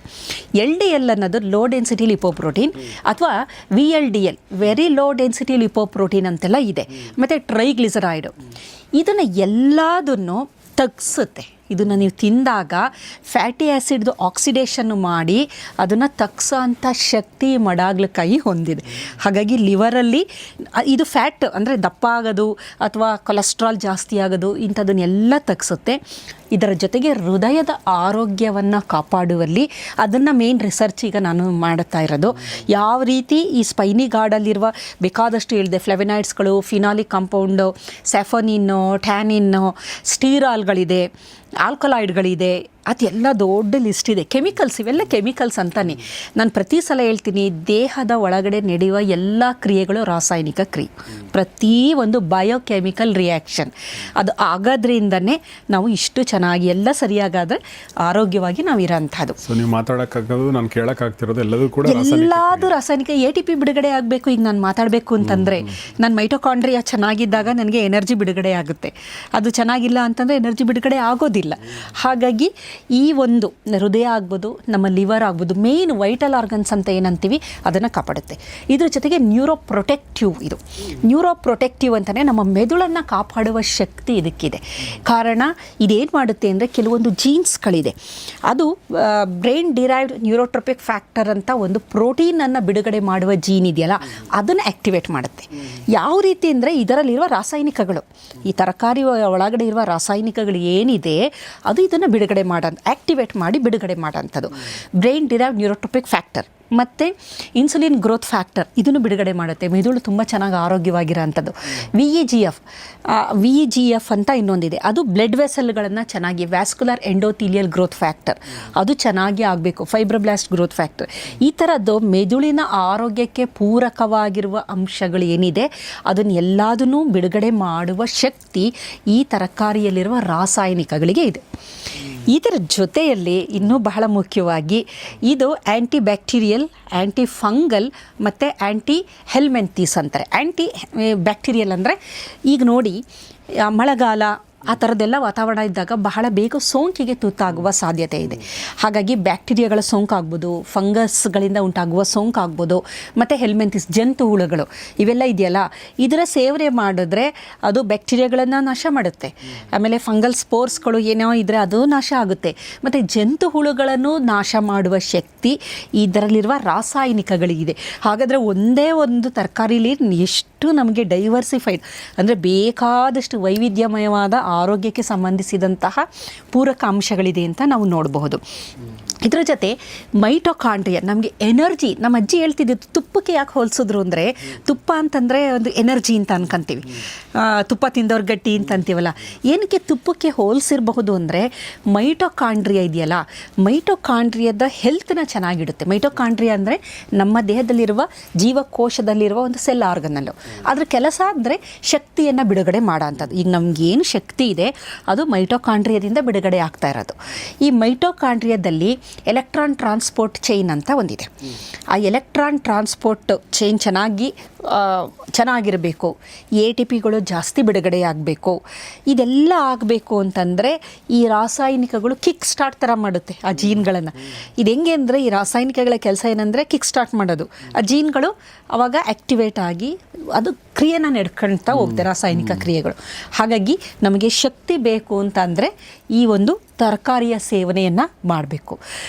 LDL ಅನ್ನೋದು ಲೋ ಡೆನ್ಸಿಟಿ ಲಿಪೋಪ್ರೋಟೀನ್ ಅಥವಾ VLDL very low density lipoprotein ಅಂತೆಲ್ಲ ಇದೆ. ಮತ್ತು ಟ್ರೈಗ್ಲಿಸರೈಡ್ ಇದನ್ನು ಎಲ್ಲದನ್ನು ತಗ್ಸುತ್ತೆ. ಇದನ್ನು ನೀವು ತಿಂದಾಗ ಫ್ಯಾಟಿ ಆ್ಯಸಿಡ್ದು ಆಕ್ಸಿಡೇಷನ್ನು ಮಾಡಿ ಅದನ್ನು ತಗ್ಸೋ ಅಂಥ ಶಕ್ತಿ ಮಡಾಗ್ಲಕಾಯಿ ಹೊಂದಿದೆ. ಹಾಗಾಗಿ ಲಿವರಲ್ಲಿ ಇದು ಫ್ಯಾಟ್ ಅಂದರೆ ದಪ್ಪ ಆಗೋದು ಅಥವಾ ಕೊಲೆಸ್ಟ್ರಾಲ್ ಜಾಸ್ತಿ ಆಗೋದು ಇಂಥದನ್ನೆಲ್ಲ ತಗ್ಸುತ್ತೆ. ಇದರ ಜೊತೆಗೆ ಹೃದಯದ ಆರೋಗ್ಯವನ್ನು ಕಾಪಾಡುವಲ್ಲಿ ಅದನ್ನು ಮೇನ್ ರಿಸರ್ಚ್ ಈಗ ನಾನು ಮಾಡುತ್ತಾ ಇರೋದು. ಯಾವ ರೀತಿ ಈ ಸ್ಪೈನಿ ಗಾರ್ಡಲ್ಲಿರುವ ಬೇಕಾದಷ್ಟು ಹೇಳಿದೆ ಫ್ಲೆವೆನಾಯ್ಡ್ಸ್ಗಳು, ಫಿನಾಲಿಕ್ ಕಾಂಪೌಂಡು, ಸ್ಯಾಫೋನಿನ್ನು, ಟ್ಯಾನಿನ್ನು, ಸ್ಟೀರಾಲ್ಗಳಿದೆ, ಆಲ್ಕಲಾಯ್ಡ್ಗಳಿದೆ, ಅದೆಲ್ಲ ದೊಡ್ಡ ಲಿಸ್ಟ್ ಇದೆ. ಕೆಮಿಕಲ್ಸ್, ಇವೆಲ್ಲ ಕೆಮಿಕಲ್ಸ್ ಅಂತಾನೆ. ನಾನು ಪ್ರತಿ ಸಲ ಹೇಳ್ತೀನಿ, ದೇಹದ ಒಳಗಡೆ ನಡೆಯುವ ಎಲ್ಲ ಕ್ರಿಯೆಗಳು ರಾಸಾಯನಿಕ ಕ್ರಿಯೆ, ಪ್ರತಿ ಒಂದು ಬಯೋಕೆಮಿಕಲ್ ರಿಯಾಕ್ಷನ್. ಅದು ಆಗೋದ್ರಿಂದನೇ ನಾವು ಇಷ್ಟು ಚೆನ್ನಾಗಿ ಎಲ್ಲ ಸರಿಯಾಗಾದರೆ ಆರೋಗ್ಯವಾಗಿ ನಾವು ಇರೋಂಥದ್ದು. ಸೊ ನೀವು ಮಾತಾಡೋಕ್ಕಾಗೋದು, ನಾನು ಕೇಳೋಕ್ಕಾಗ್ತಿರೋದು ಎಲ್ಲದೂ ಕೂಡ ಎಲ್ಲಾದು ರಾಸಾಯನಿಕ. ATP ಬಿಡುಗಡೆ ಆಗಬೇಕು. ಈಗ ನಾನು ಮಾತಾಡಬೇಕು ಅಂತಂದರೆ, ನನ್ನ ಮೈಟೊಕಾಂಡ್ರಿಯಾ ಚೆನ್ನಾಗಿದ್ದಾಗ ನನಗೆ ಎನರ್ಜಿ ಬಿಡುಗಡೆ ಆಗುತ್ತೆ. ಅದು ಚೆನ್ನಾಗಿಲ್ಲ ಅಂತಂದರೆ ಎನರ್ಜಿ ಬಿಡುಗಡೆ ಆಗೋದಿಲ್ಲ. ಹಾಗಾಗಿ ಈ ಒಂದು ಹೃದಯ ಆಗ್ಬೋದು, ನಮ್ಮ ಲಿವರ್ ಆಗ್ಬೋದು, ಮೇನ್ ವೈಟಲ್ ಆರ್ಗನ್ಸ್ ಅಂತ ಏನಂತೀವಿ ಅದನ್ನು ಕಾಪಾಡುತ್ತೆ. ಇದ್ರ ಜೊತೆಗೆ ನ್ಯೂರೋಪ್ರೊಟೆಕ್ಟಿವ್. ಇದು ನ್ಯೂರೋಪ್ರೊಟೆಕ್ಟಿವ್ ಅಂತಲೇ ನಮ್ಮ ಮೆದುಳನ್ನು ಕಾಪಾಡುವ ಶಕ್ತಿ ಇದಕ್ಕಿದೆ. ಕಾರಣ ಇದೇನು ಮಾಡುತ್ತೆ ಅಂದರೆ, ಕೆಲವೊಂದು ಜೀನ್ಸ್ಗಳಿದೆ, ಅದು ಬ್ರೈನ್ ಡಿರೈವ್ಡ್ ನ್ಯೂರೋಟ್ರೋಪಿಕ್ ಫ್ಯಾಕ್ಟರ್ ಅಂತ ಒಂದು ಪ್ರೋಟೀನನ್ನು ಬಿಡುಗಡೆ ಮಾಡುವ ಜೀನ್ ಇದೆಯಲ್ಲ, ಅದನ್ನು ಆ್ಯಕ್ಟಿವೇಟ್ ಮಾಡುತ್ತೆ. ಯಾವ ರೀತಿ ಅಂದರೆ, ಇದರಲ್ಲಿರುವ ರಾಸಾಯನಿಕಗಳು, ಈ ತರಕಾರಿ ಒಳಗಡೆ ಇರುವ ರಾಸಾಯನಿಕಗಳು ಏನಿದೆ ಅದು ಇದನ್ನು ಬಿಡುಗಡೆ ಆ್ಯಕ್ಟಿವೇಟ್ ಮಾಡಿ ಬಿಡುಗಡೆ ಮಾಡೋಂಥದ್ದು. ಬ್ರೈನ್ ಡಿರೈವ್ಡ್ ನ್ಯೂರೋಟ್ರೋಪಿಕ್ ಫ್ಯಾಕ್ಟರ್ ಮತ್ತು ಇನ್ಸುಲಿನ್ ಗ್ರೋತ್ ಫ್ಯಾಕ್ಟರ್ ಇದನ್ನು ಬಿಡುಗಡೆ ಮಾಡುತ್ತೆ. ಮೆದುಳು ತುಂಬ ಚೆನ್ನಾಗಿ ಆರೋಗ್ಯವಾಗಿರೋ ಅಂಥದ್ದು. VEGF ಅಂತ ಇನ್ನೊಂದಿದೆ, ಅದು ಬ್ಲಡ್ ವೆಸಲ್ಗಳನ್ನು ಚೆನ್ನಾಗಿ, ವ್ಯಾಸ್ಕುಲರ್ ಎಂಡೋಥೀಲಿಯಲ್ ಗ್ರೋತ್ ಫ್ಯಾಕ್ಟರ್, ಅದು ಚೆನ್ನಾಗಿ ಆಗಬೇಕು. ಫೈಬ್ರೋಬ್ಲಾಸ್ಟ್ ಗ್ರೋತ್ ಫ್ಯಾಕ್ಟರ್, ಈ ಥರದ್ದು ಮೆದುಳಿನ ಆರೋಗ್ಯಕ್ಕೆ ಪೂರಕವಾಗಿರುವ ಅಂಶಗಳು ಏನಿದೆ ಅದನ್ನು ಎಲ್ಲದನ್ನೂ ಬಿಡುಗಡೆ ಮಾಡುವ ಶಕ್ತಿ ಈ ತರಕಾರಿಯಲ್ಲಿರುವ ರಾಸಾಯನಿಕಗಳಿಗೆ ಇದೆ. ಇದರ ಜೊತೆಯಲ್ಲಿ ಇನ್ನೂ ಬಹಳ ಮುಖ್ಯವಾಗಿ ಇದು ಆ್ಯಂಟಿ ಬ್ಯಾಕ್ಟೀರಿಯಲ್, ಆ್ಯಂಟಿ ಫಂಗಲ್ ಮತ್ತು ಆ್ಯಂಟಿ ಹೆಲ್ಮೆಂತೀಸ್ ಅಂತಾರೆ. ಆ್ಯಂಟಿ ಬ್ಯಾಕ್ಟೀರಿಯಲ್ ಅಂದರೆ, ಈಗ ನೋಡಿ ಮಳೆಗಾಲ ಆ ಥರದ್ದೆಲ್ಲ ವಾತಾವರಣ ಇದ್ದಾಗ ಬಹಳ ಬೇಗ ಸೋಂಕಿಗೆ ತುತ್ತಾಗುವ ಸಾಧ್ಯತೆ ಇದೆ. ಹಾಗಾಗಿ ಬ್ಯಾಕ್ಟೀರಿಯಾಗಳ ಸೋಂಕಾಗ್ಬೋದು, ಫಂಗಸ್ಗಳಿಂದ ಉಂಟಾಗುವ ಸೋಂಕಾಗ್ಬೋದು, ಮತ್ತು ಹೆಲ್ಮೆಂತಿಸ್ ಜಂತು ಹುಳುಗಳು ಇವೆಲ್ಲ ಇದೆಯಲ್ಲ, ಇದರ ಸೇವನೆ ಮಾಡಿದ್ರೆ ಅದು ಬ್ಯಾಕ್ಟೀರಿಯಾಗಳನ್ನು ನಾಶ ಮಾಡುತ್ತೆ. ಆಮೇಲೆ ಫಂಗಲ್ ಸ್ಪೋರ್ಸ್ಗಳು ಏನೋ ಇದ್ದರೆ ಅದು ನಾಶ ಆಗುತ್ತೆ. ಮತ್ತು ಜಂತು ಹುಳುಗಳನ್ನು ನಾಶ ಮಾಡುವ ಶಕ್ತಿ ಇದರಲ್ಲಿರುವ ರಾಸಾಯನಿಕಗಳಿಗಿದೆ. ಹಾಗಾದರೆ ಒಂದೇ ಒಂದು ತರಕಾರಿಲಿ ಎಷ್ಟು ನಮಗೆ ಡೈವರ್ಸಿಫೈಡ್ ಅಂದರೆ ಬೇಕಾದಷ್ಟು ವೈವಿಧ್ಯಮಯವಾದ ಆರೋಗ್ಯಕ್ಕೆ ಸಂಬಂಧಿಸಿದಂತಹ ಪೂರಕ ಅಂಶಗಳಿದೆ ಅಂತ ನಾವು ನೋಡಬಹುದು. ಇದರ ಜೊತೆ ಮೈಟೊಕಾಂಡ್ರಿಯಾ ನಮಗೆ ಎನರ್ಜಿ. ನಮ್ಮ ಅಜ್ಜಿ ಹೇಳ್ತಿದ್ದು, ತುಪ್ಪಕ್ಕೆ ಯಾಕೆ ಹೋಲಿಸಿದ್ರು ಅಂದರೆ, ತುಪ್ಪ ಅಂತಂದರೆ ಒಂದು ಎನರ್ಜಿ ಅಂತ ಅನ್ಕೊಂತೀವಿ, ತುಪ್ಪ ತಿಂದವ್ರು ಗಟ್ಟಿ ಅಂತ ಅಂತೀವಲ್ಲ. ಏನಕ್ಕೆ ತುಪ್ಪಕ್ಕೆ ಹೋಲಿಸಿರಬಹುದು ಅಂದರೆ, ಮೈಟೊಕಾಂಡ್ರಿಯಾ ಇದೆಯಲ್ಲ, ಮೈಟೊಕಾಂಡ್ರಿಯಾದ ಹೆಲ್ತ್ನ ಚೆನ್ನಾಗಿಡುತ್ತೆ. ಮೈಟೊಕಾಂಡ್ರಿಯಾ ಅಂದರೆ ನಮ್ಮ ದೇಹದಲ್ಲಿರುವ ಜೀವಕೋಶದಲ್ಲಿರುವ ಒಂದು ಸೆಲ್ ಆರ್ಗನಲ್ಲು. ಅದರ ಕೆಲಸ ಅಂದರೆ ಶಕ್ತಿಯನ್ನು ಬಿಡುಗಡೆ ಮಾಡೋ ಅಂಥದ್ದು. ಈಗ ನಮಗೇನು ಶಕ್ತಿ ಇದೆ ಅದು ಮೈಟೊಕಾಂಡ್ರಿಯಾದಿಂದ ಬಿಡುಗಡೆ ಆಗ್ತಾ ಇರೋದು. ಈ ಮೈಟೊಕಾಂಡ್ರಿಯಾದಲ್ಲಿ ಎಲೆಕ್ಟ್ರಾನ್ ಟ್ರಾನ್ಸ್ಪೋರ್ಟ್ ಚೈನ್ ಅಂತ ಒಂದಿದೆ. ಆ ಎಲೆಕ್ಟ್ರಾನ್ ಟ್ರಾನ್ಸ್ಪೋರ್ಟ್ ಚೈನ್ ಚೆನ್ನಾಗಿರಬೇಕು, ATPಗಳು ಜಾಸ್ತಿ ಬಿಡುಗಡೆ ಆಗಬೇಕು. ಇದೆಲ್ಲ ಆಗಬೇಕು ಅಂತಂದರೆ ಈ ರಾಸಾಯನಿಕಗಳು ಕಿಕ್ ಸ್ಟಾರ್ಟ್ ಥರ ಮಾಡುತ್ತೆ ಆ ಜೀನ್ಗಳನ್ನು. ಇದು ಹೆಂಗೆ ಅಂದರೆ, ಈ ರಾಸಾಯನಿಕಗಳ ಕೆಲಸ ಏನಂದರೆ ಕಿಕ್ ಸ್ಟಾರ್ಟ್ ಮಾಡೋದು. ಆ ಜೀನ್ಗಳು ಆವಾಗ ಆ್ಯಕ್ಟಿವೇಟ್ ಆಗಿ ಅದು ಕ್ರಿಯೆನ ನಡ್ಕೊಳ್ತಾ ಹೋಗ್ತದೆ, ರಾಸಾಯನಿಕ ಕ್ರಿಯೆಗಳು. ಹಾಗಾಗಿ ನಮಗೆ ಶಕ್ತಿ ಬೇಕು ಅಂತಂದರೆ ಈ ಒಂದು ತರಕಾರಿಯ ಸೇವನೆಯನ್ನು ಮಾಡಬೇಕು.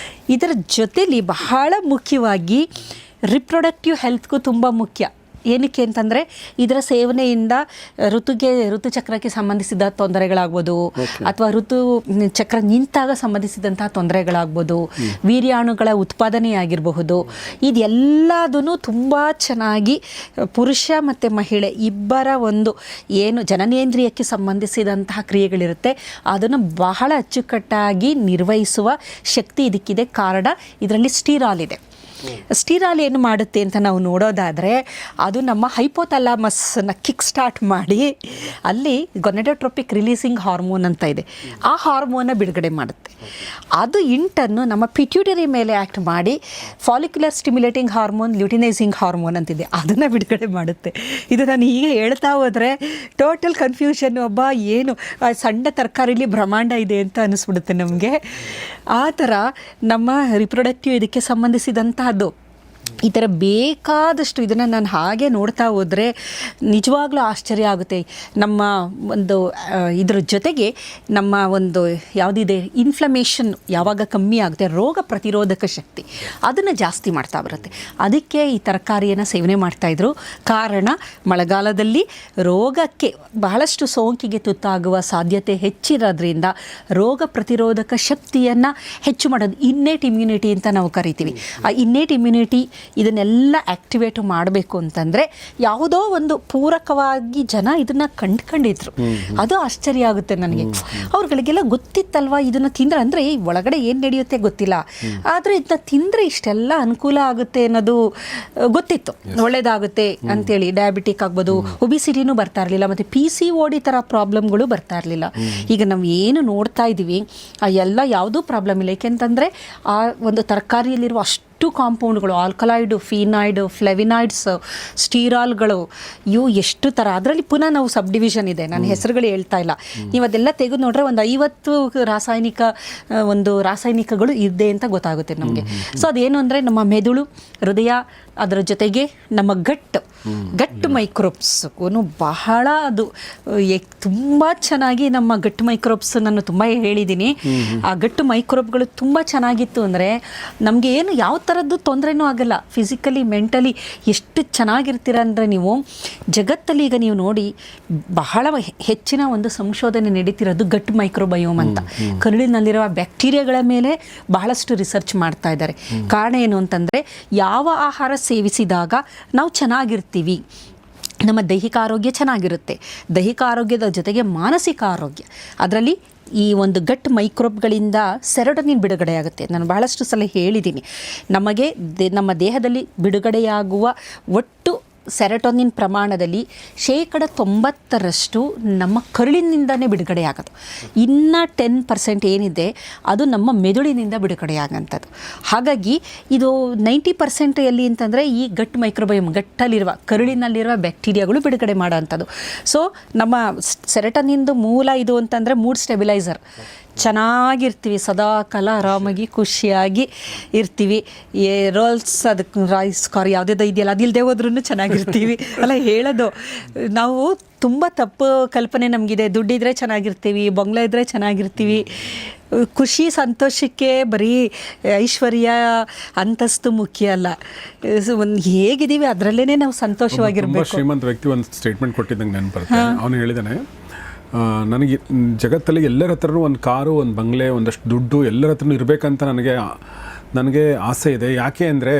ಇದರ ಜೊತೆಲಿ ಬಹಳ ಮುಖ್ಯವಾಗಿ ರಿಪ್ರೊಡಕ್ಟಿವ್ ಹೆಲ್ತ್ಗೂ ತುಂಬ ಮುಖ್ಯ. ಏನಕ್ಕೆ ಅಂತಂದರೆ, ಇದರ ಸೇವನೆಯಿಂದ ಋತುಚಕ್ರಕ್ಕೆ ಸಂಬಂಧಿಸಿದ ತೊಂದರೆಗಳಾಗ್ಬೋದು, ಅಥವಾ ಋತುಚಕ್ರ ನಿಂತಾಗ ಸಂಬಂಧಿಸಿದಂತಹ ತೊಂದರೆಗಳಾಗ್ಬೋದು, ವೀರ್ಯಾಣುಗಳ ಉತ್ಪಾದನೆಯಾಗಿರಬಹುದು. ಇದೆಲ್ಲದೂ ತುಂಬ ಚೆನ್ನಾಗಿ ಪುರುಷ ಮತ್ತು ಮಹಿಳೆ ಇಬ್ಬರ ಒಂದು ಏನು ಜನನೇಂದ್ರಿಯಕ್ಕೆ ಸಂಬಂಧಿಸಿದಂತಹ ಕ್ರಿಯೆಗಳಿರುತ್ತೆ ಅದನ್ನು ಬಹಳ ಅಚ್ಚುಕಟ್ಟಾಗಿ ನಿರ್ವಹಿಸುವ ಶಕ್ತಿ ಇದಕ್ಕಿದೆ. ಕಾರಣ ಇದರಲ್ಲಿ ಸ್ಟೀರಾಲ್ ಇದೆ. ಸ್ಟೀರಾಲ್ ಏನು ಮಾಡುತ್ತೆ ಅಂತ ನಾವು ನೋಡೋದಾದರೆ, ಅದು ನಮ್ಮ ಹೈಪೋಥಾಲಮಸ್ನ ಕಿಕ್ ಸ್ಟಾರ್ಟ್ ಮಾಡಿ ಅಲ್ಲಿ ಗೊನೆಡೋಟ್ರೋಪಿಕ್ ರಿಲೀಸಿಂಗ್ ಹಾರ್ಮೋನ್ ಅಂತ ಇದೆ, ಆ ಹಾರ್ಮೋನ್ನ ಬಿಡುಗಡೆ ಮಾಡುತ್ತೆ. ಅದು ಇಂಟನ್ನು ನಮ್ಮ ಪಿಟ್ಯೂಟರಿ ಮೇಲೆ ಆ್ಯಕ್ಟ್ ಮಾಡಿ follicular stimulating hormone, luteinising hormone ಅಂತಿದೆ, ಅದನ್ನು ಬಿಡುಗಡೆ ಮಾಡುತ್ತೆ. ಇದು ನಾನು ಈಗ ಹೇಳ್ತಾ ಹೋದರೆ ಟೋಟಲ್ ಕನ್ಫ್ಯೂಷನ್. ಒಬ್ಬ ಏನು ಸಣ್ಣ ತರಕಾರಿಲಿ ಬ್ರಹ್ಮಾಂಡ ಇದೆ ಅಂತ ಅನ್ನಿಸ್ಬಿಡುತ್ತೆ ನಮಗೆ. ಆ ಥರ ನಮ್ಮ ರಿಪ್ರೊಡಕ್ಟಿವ್ ಇದಕ್ಕೆ ಸಂಬಂಧಿಸಿದಂತಹ ಈ ಥರ ಬೇಕಾದಷ್ಟು ಇದನ್ನು ನಾನು ಹಾಗೆ ನೋಡ್ತಾ ಹೋದರೆ ನಿಜವಾಗ್ಲೂ ಆಶ್ಚರ್ಯ ಆಗುತ್ತೆ. ನಮ್ಮ ಒಂದು ಇದ್ರ ಜೊತೆಗೆ ನಮ್ಮ ಒಂದು ಯಾವುದಿದೆ ಇನ್ಫ್ಲಮೇಷನ್ ಯಾವಾಗ ಕಮ್ಮಿ ಆಗುತ್ತೆ, ರೋಗ ಪ್ರತಿರೋಧಕ ಶಕ್ತಿ ಅದನ್ನು ಜಾಸ್ತಿ ಮಾಡ್ತಾ ಬರುತ್ತೆ. ಅದಕ್ಕೆ ಈ ತರಕಾರಿಯನ್ನು ಸೇವನೆ ಮಾಡ್ತಾಯಿದ್ರು. ಕಾರಣ ಮಳೆಗಾಲದಲ್ಲಿ ರೋಗಕ್ಕೆ ಬಹಳಷ್ಟು ಸೋಂಕಿಗೆ ತುತ್ತಾಗುವ ಸಾಧ್ಯತೆ ಹೆಚ್ಚಿರೋದ್ರಿಂದ ರೋಗ ಪ್ರತಿರೋಧಕ ಶಕ್ತಿಯನ್ನು ಹೆಚ್ಚು ಮಾಡೋದು ಇನ್ನೇಟ್ ಇಮ್ಯುನಿಟಿ ಅಂತ ನಾವು ಕರಿತೀವಿ. ಆ ಇನ್ನೇಟ್ ಇಮ್ಯುನಿಟಿ ಇದನ್ನೆಲ್ಲ ಆ್ಯಕ್ಟಿವೇಟ್ ಮಾಡಬೇಕು ಅಂತಂದರೆ ಯಾವುದೋ ಒಂದು ಪೂರಕವಾಗಿ ಜನ ಇದನ್ನು ಕಂಡ್ಕೊಂಡಿದ್ರು. ಅದು ಆಶ್ಚರ್ಯ ಆಗುತ್ತೆ ನನಗೆ. ಅವ್ರುಗಳಿಗೆಲ್ಲ ಗೊತ್ತಿತ್ತಲ್ವ ಇದನ್ನು ತಿಂದರೆ, ಅಂದರೆ ಒಳಗಡೆ ಏನು ನಡೆಯುತ್ತೆ ಗೊತ್ತಿಲ್ಲ, ಆದರೆ ಇದನ್ನ ತಿಂದರೆ ಇಷ್ಟೆಲ್ಲ ಅನುಕೂಲ ಆಗುತ್ತೆ ಅನ್ನೋದು ಗೊತ್ತಿತ್ತು, ಒಳ್ಳೇದಾಗುತ್ತೆ ಅಂತೇಳಿ. ಡಯಾಬಿಟಿಕ್ ಆಗ್ಬೋದು, ಒಬಿಸಿಟಿನೂ ಬರ್ತಾ ಇರಲಿಲ್ಲ, ಮತ್ತು PCOD ಥರ ಪ್ರಾಬ್ಲಮ್ಗಳು ಬರ್ತಾ ಇರಲಿಲ್ಲ. ಈಗ ನಾವು ಏನು ನೋಡ್ತಾ ಇದ್ದೀವಿ ಆ ಎಲ್ಲ ಯಾವುದೂ ಪ್ರಾಬ್ಲಮ್ ಇಲ್ಲ. ಏಕೆಂತಂದರೆ ಆ ಒಂದು ತರಕಾರಿಯಲ್ಲಿರುವ ಅಷ್ಟು ಕಾಂಪೌಂಡ್ಗಳು, ಆಲ್ಕಲಾಯ್ಡು, ಫಿನಾಯ್ಡು, ಫ್ಲೆವಿನಾಯ್ಡ್ಸ್, ಸ್ಟೀರಾಲ್ಗಳು, ಇವು ಎಷ್ಟು ಥರ. ಅದರಲ್ಲಿ ಪುನಃ ನಾವು ಸಬ್ ಡಿವಿಷನ್ ಇದೆ, ನಾನು ಹೆಸರುಗಳು ಹೇಳ್ತಾ ಇಲ್ಲ. ನೀವು ಅದೆಲ್ಲ ತೆಗೆದು ನೋಡ್ರೆ ಒಂದು 50 ರಾಸಾಯನಿಕಗಳು ಇದೆ ಅಂತ ಗೊತ್ತಾಗುತ್ತೆ ನಮಗೆ. ಸೊ ಅದೇನು ಅಂದರೆ ನಮ್ಮ ಮೆದುಳು, ಹೃದಯ, ಅದರ ಜೊತೆಗೆ ನಮ್ಮ ಗಟ್ ಮೈಕ್ರೋಬ್ಸ್ಗೂ ಬಹಳ ಅದು ತುಂಬ ಚೆನ್ನಾಗಿ ನಮ್ಮ ಗಟ್ ಮೈಕ್ರೋಬ್ಸ್ ನಾನು ತುಂಬ ಹೇಳಿದ್ದೀನಿ. ಆ ಗಟ್ಟು ಮೈಕ್ರೋಬ್ಗಳು ತುಂಬ ಚೆನ್ನಾಗಿತ್ತು ಅಂದರೆ ನಮಗೆ ಏನು ಯಾವ ಥರದ್ದು ತೊಂದರೆನೂ ಆಗಲ್ಲ. ಫಿಸಿಕಲಿ, ಮೆಂಟಲಿ ಎಷ್ಟು ಚೆನ್ನಾಗಿರ್ತೀರ ಅಂದರೆ ನೀವು. ಜಗತ್ತಲ್ಲಿ ಈಗ ನೀವು ನೋಡಿ ಬಹಳ ಹೆಚ್ಚಿನ ಒಂದು ಸಂಶೋಧನೆ ನಡೀತಿರೋದು ಗಟ್ ಮೈಕ್ರೋಬಯೋಮ್ ಅಂತ. ಕರುಳಿನಲ್ಲಿರುವ ಬ್ಯಾಕ್ಟೀರಿಯಾಗಳ ಮೇಲೆ ಬಹಳಷ್ಟು ರಿಸರ್ಚ್ ಮಾಡ್ತಾ ಇದ್ದಾರೆ. ಕಾರಣ ಏನು ಅಂತಂದರೆ ಯಾವ ಆಹಾರ ಸೇವಿಸಿದಾಗ ನಾವು ಚೆನ್ನಾಗಿರ್ತೀವಿ, ನಮ್ಮ ದೈಹಿಕ ಆರೋಗ್ಯ ಚೆನ್ನಾಗಿರುತ್ತೆ. ದೈಹಿಕ ಆರೋಗ್ಯದ ಜೊತೆಗೆ ಮಾನಸಿಕ ಆರೋಗ್ಯ, ಅದರಲ್ಲಿ ಈ ಒಂದು ಗಟ್ ಮೈಕ್ರೋಬ್ಗಳಿಂದ ಸೆರೋಟೋನಿನ್ ಬಿಡುಗಡೆ ಆಗುತ್ತೆ. ನಾನು ಬಹಳಷ್ಟು ಸಲ ಹೇಳಿದ್ದೀನಿ, ನಮಗೆ ನಮ್ಮ ದೇಹದಲ್ಲಿ ಬಿಡುಗಡೆಯಾಗುವ ಒಟ್ಟು ಸೆರೋಟೋನಿನ್ ಪ್ರಮಾಣದಲ್ಲಿ 90% ನಮ್ಮ ಕರುಳಿನಿಂದನೇ ಬಿಡುಗಡೆಯಾಗೋದು. ಇನ್ನು 10% ಏನಿದೆ ಅದು ನಮ್ಮ ಮೆದುಳಿನಿಂದ ಬಿಡುಗಡೆಯಾಗಂಥದ್ದು. ಹಾಗಾಗಿ ಇದು 90% ಎಲ್ಲಿ ಅಂತಂದರೆ ಈ ಗಟ್ ಮೈಕ್ರೋಬಯೋಮ್, ಗಟ್ಟಲ್ಲಿರುವ ಕರುಳಿನಲ್ಲಿರುವ ಬ್ಯಾಕ್ಟೀರಿಯಾಗಳು ಬಿಡುಗಡೆ ಮಾಡೋವಂಥದ್ದು. ಸೊ ನಮ್ಮ ಸೆರೋಟೋನಿನ್ದು ಮೂಲ ಇದು ಅಂತಂದರೆ ಮೂಡ್ ಸ್ಟೆಬಿಲೈಸರ್. ಚೆನ್ನಾಗಿರ್ತೀವಿ, ಸದಾಕಾಲ ಆರಾಮಾಗಿ ಖುಷಿಯಾಗಿ ಇರ್ತೀವಿ. ರೋಲ್ಸ್ ಅದಕ್ಕೆ ರೈಸ್ ಕಾರ್ ಯಾವುದೇ ಇದೆಯಲ್ಲ ಅದಿಲ್ಲದೆ ಹೋದ್ರೂ ಚೆನ್ನಾಗಿರ್ತೀವಿ ಅಲ್ಲ ಹೇಳೋದು. ನಾವು ತುಂಬ ತಪ್ಪು ಕಲ್ಪನೆ ನಮಗಿದೆ. ದುಡ್ಡಿದ್ರೆ ಚೆನ್ನಾಗಿರ್ತೀವಿ, ಬಂಗ್ಲೆ ಇದ್ದರೆ ಚೆನ್ನಾಗಿರ್ತೀವಿ. ಖುಷಿ ಸಂತೋಷಕ್ಕೆ ಬರೀ ಐಶ್ವರ್ಯ ಅಂತಸ್ತು ಮುಖ್ಯ ಅಲ್ಲ. ಒಂದು ಹೇಗಿದ್ದೀವಿ ಅದರಲ್ಲೇ ನಾವು ಸಂತೋಷವಾಗಿರ್ಬೇಕು. ಶ್ರೀಮಂತ ವ್ಯಕ್ತಿ ಒಂದು ಸ್ಟೇಟ್ಮೆಂಟ್ ಕೊಟ್ಟಿದ್ದಂಗೆ ನೆನಪುತ್ತೆ. ಅವನು ಹೇಳಿದಾನೆ, ನನಗೆ ಜಗತ್ತಲ್ಲಿ ಎಲ್ಲರ ಹತ್ರನೂ ಒಂದು ಕಾರು, ಒಂದು ಬಂಗ್ಲೆ, ಒಂದಷ್ಟು ದುಡ್ಡು ಎಲ್ಲರ ಹತ್ರನೂ ಇರಬೇಕಂತ ನನಗೆ ಆಸೆ ಇದೆ. ಯಾಕೆ ಅಂದರೆ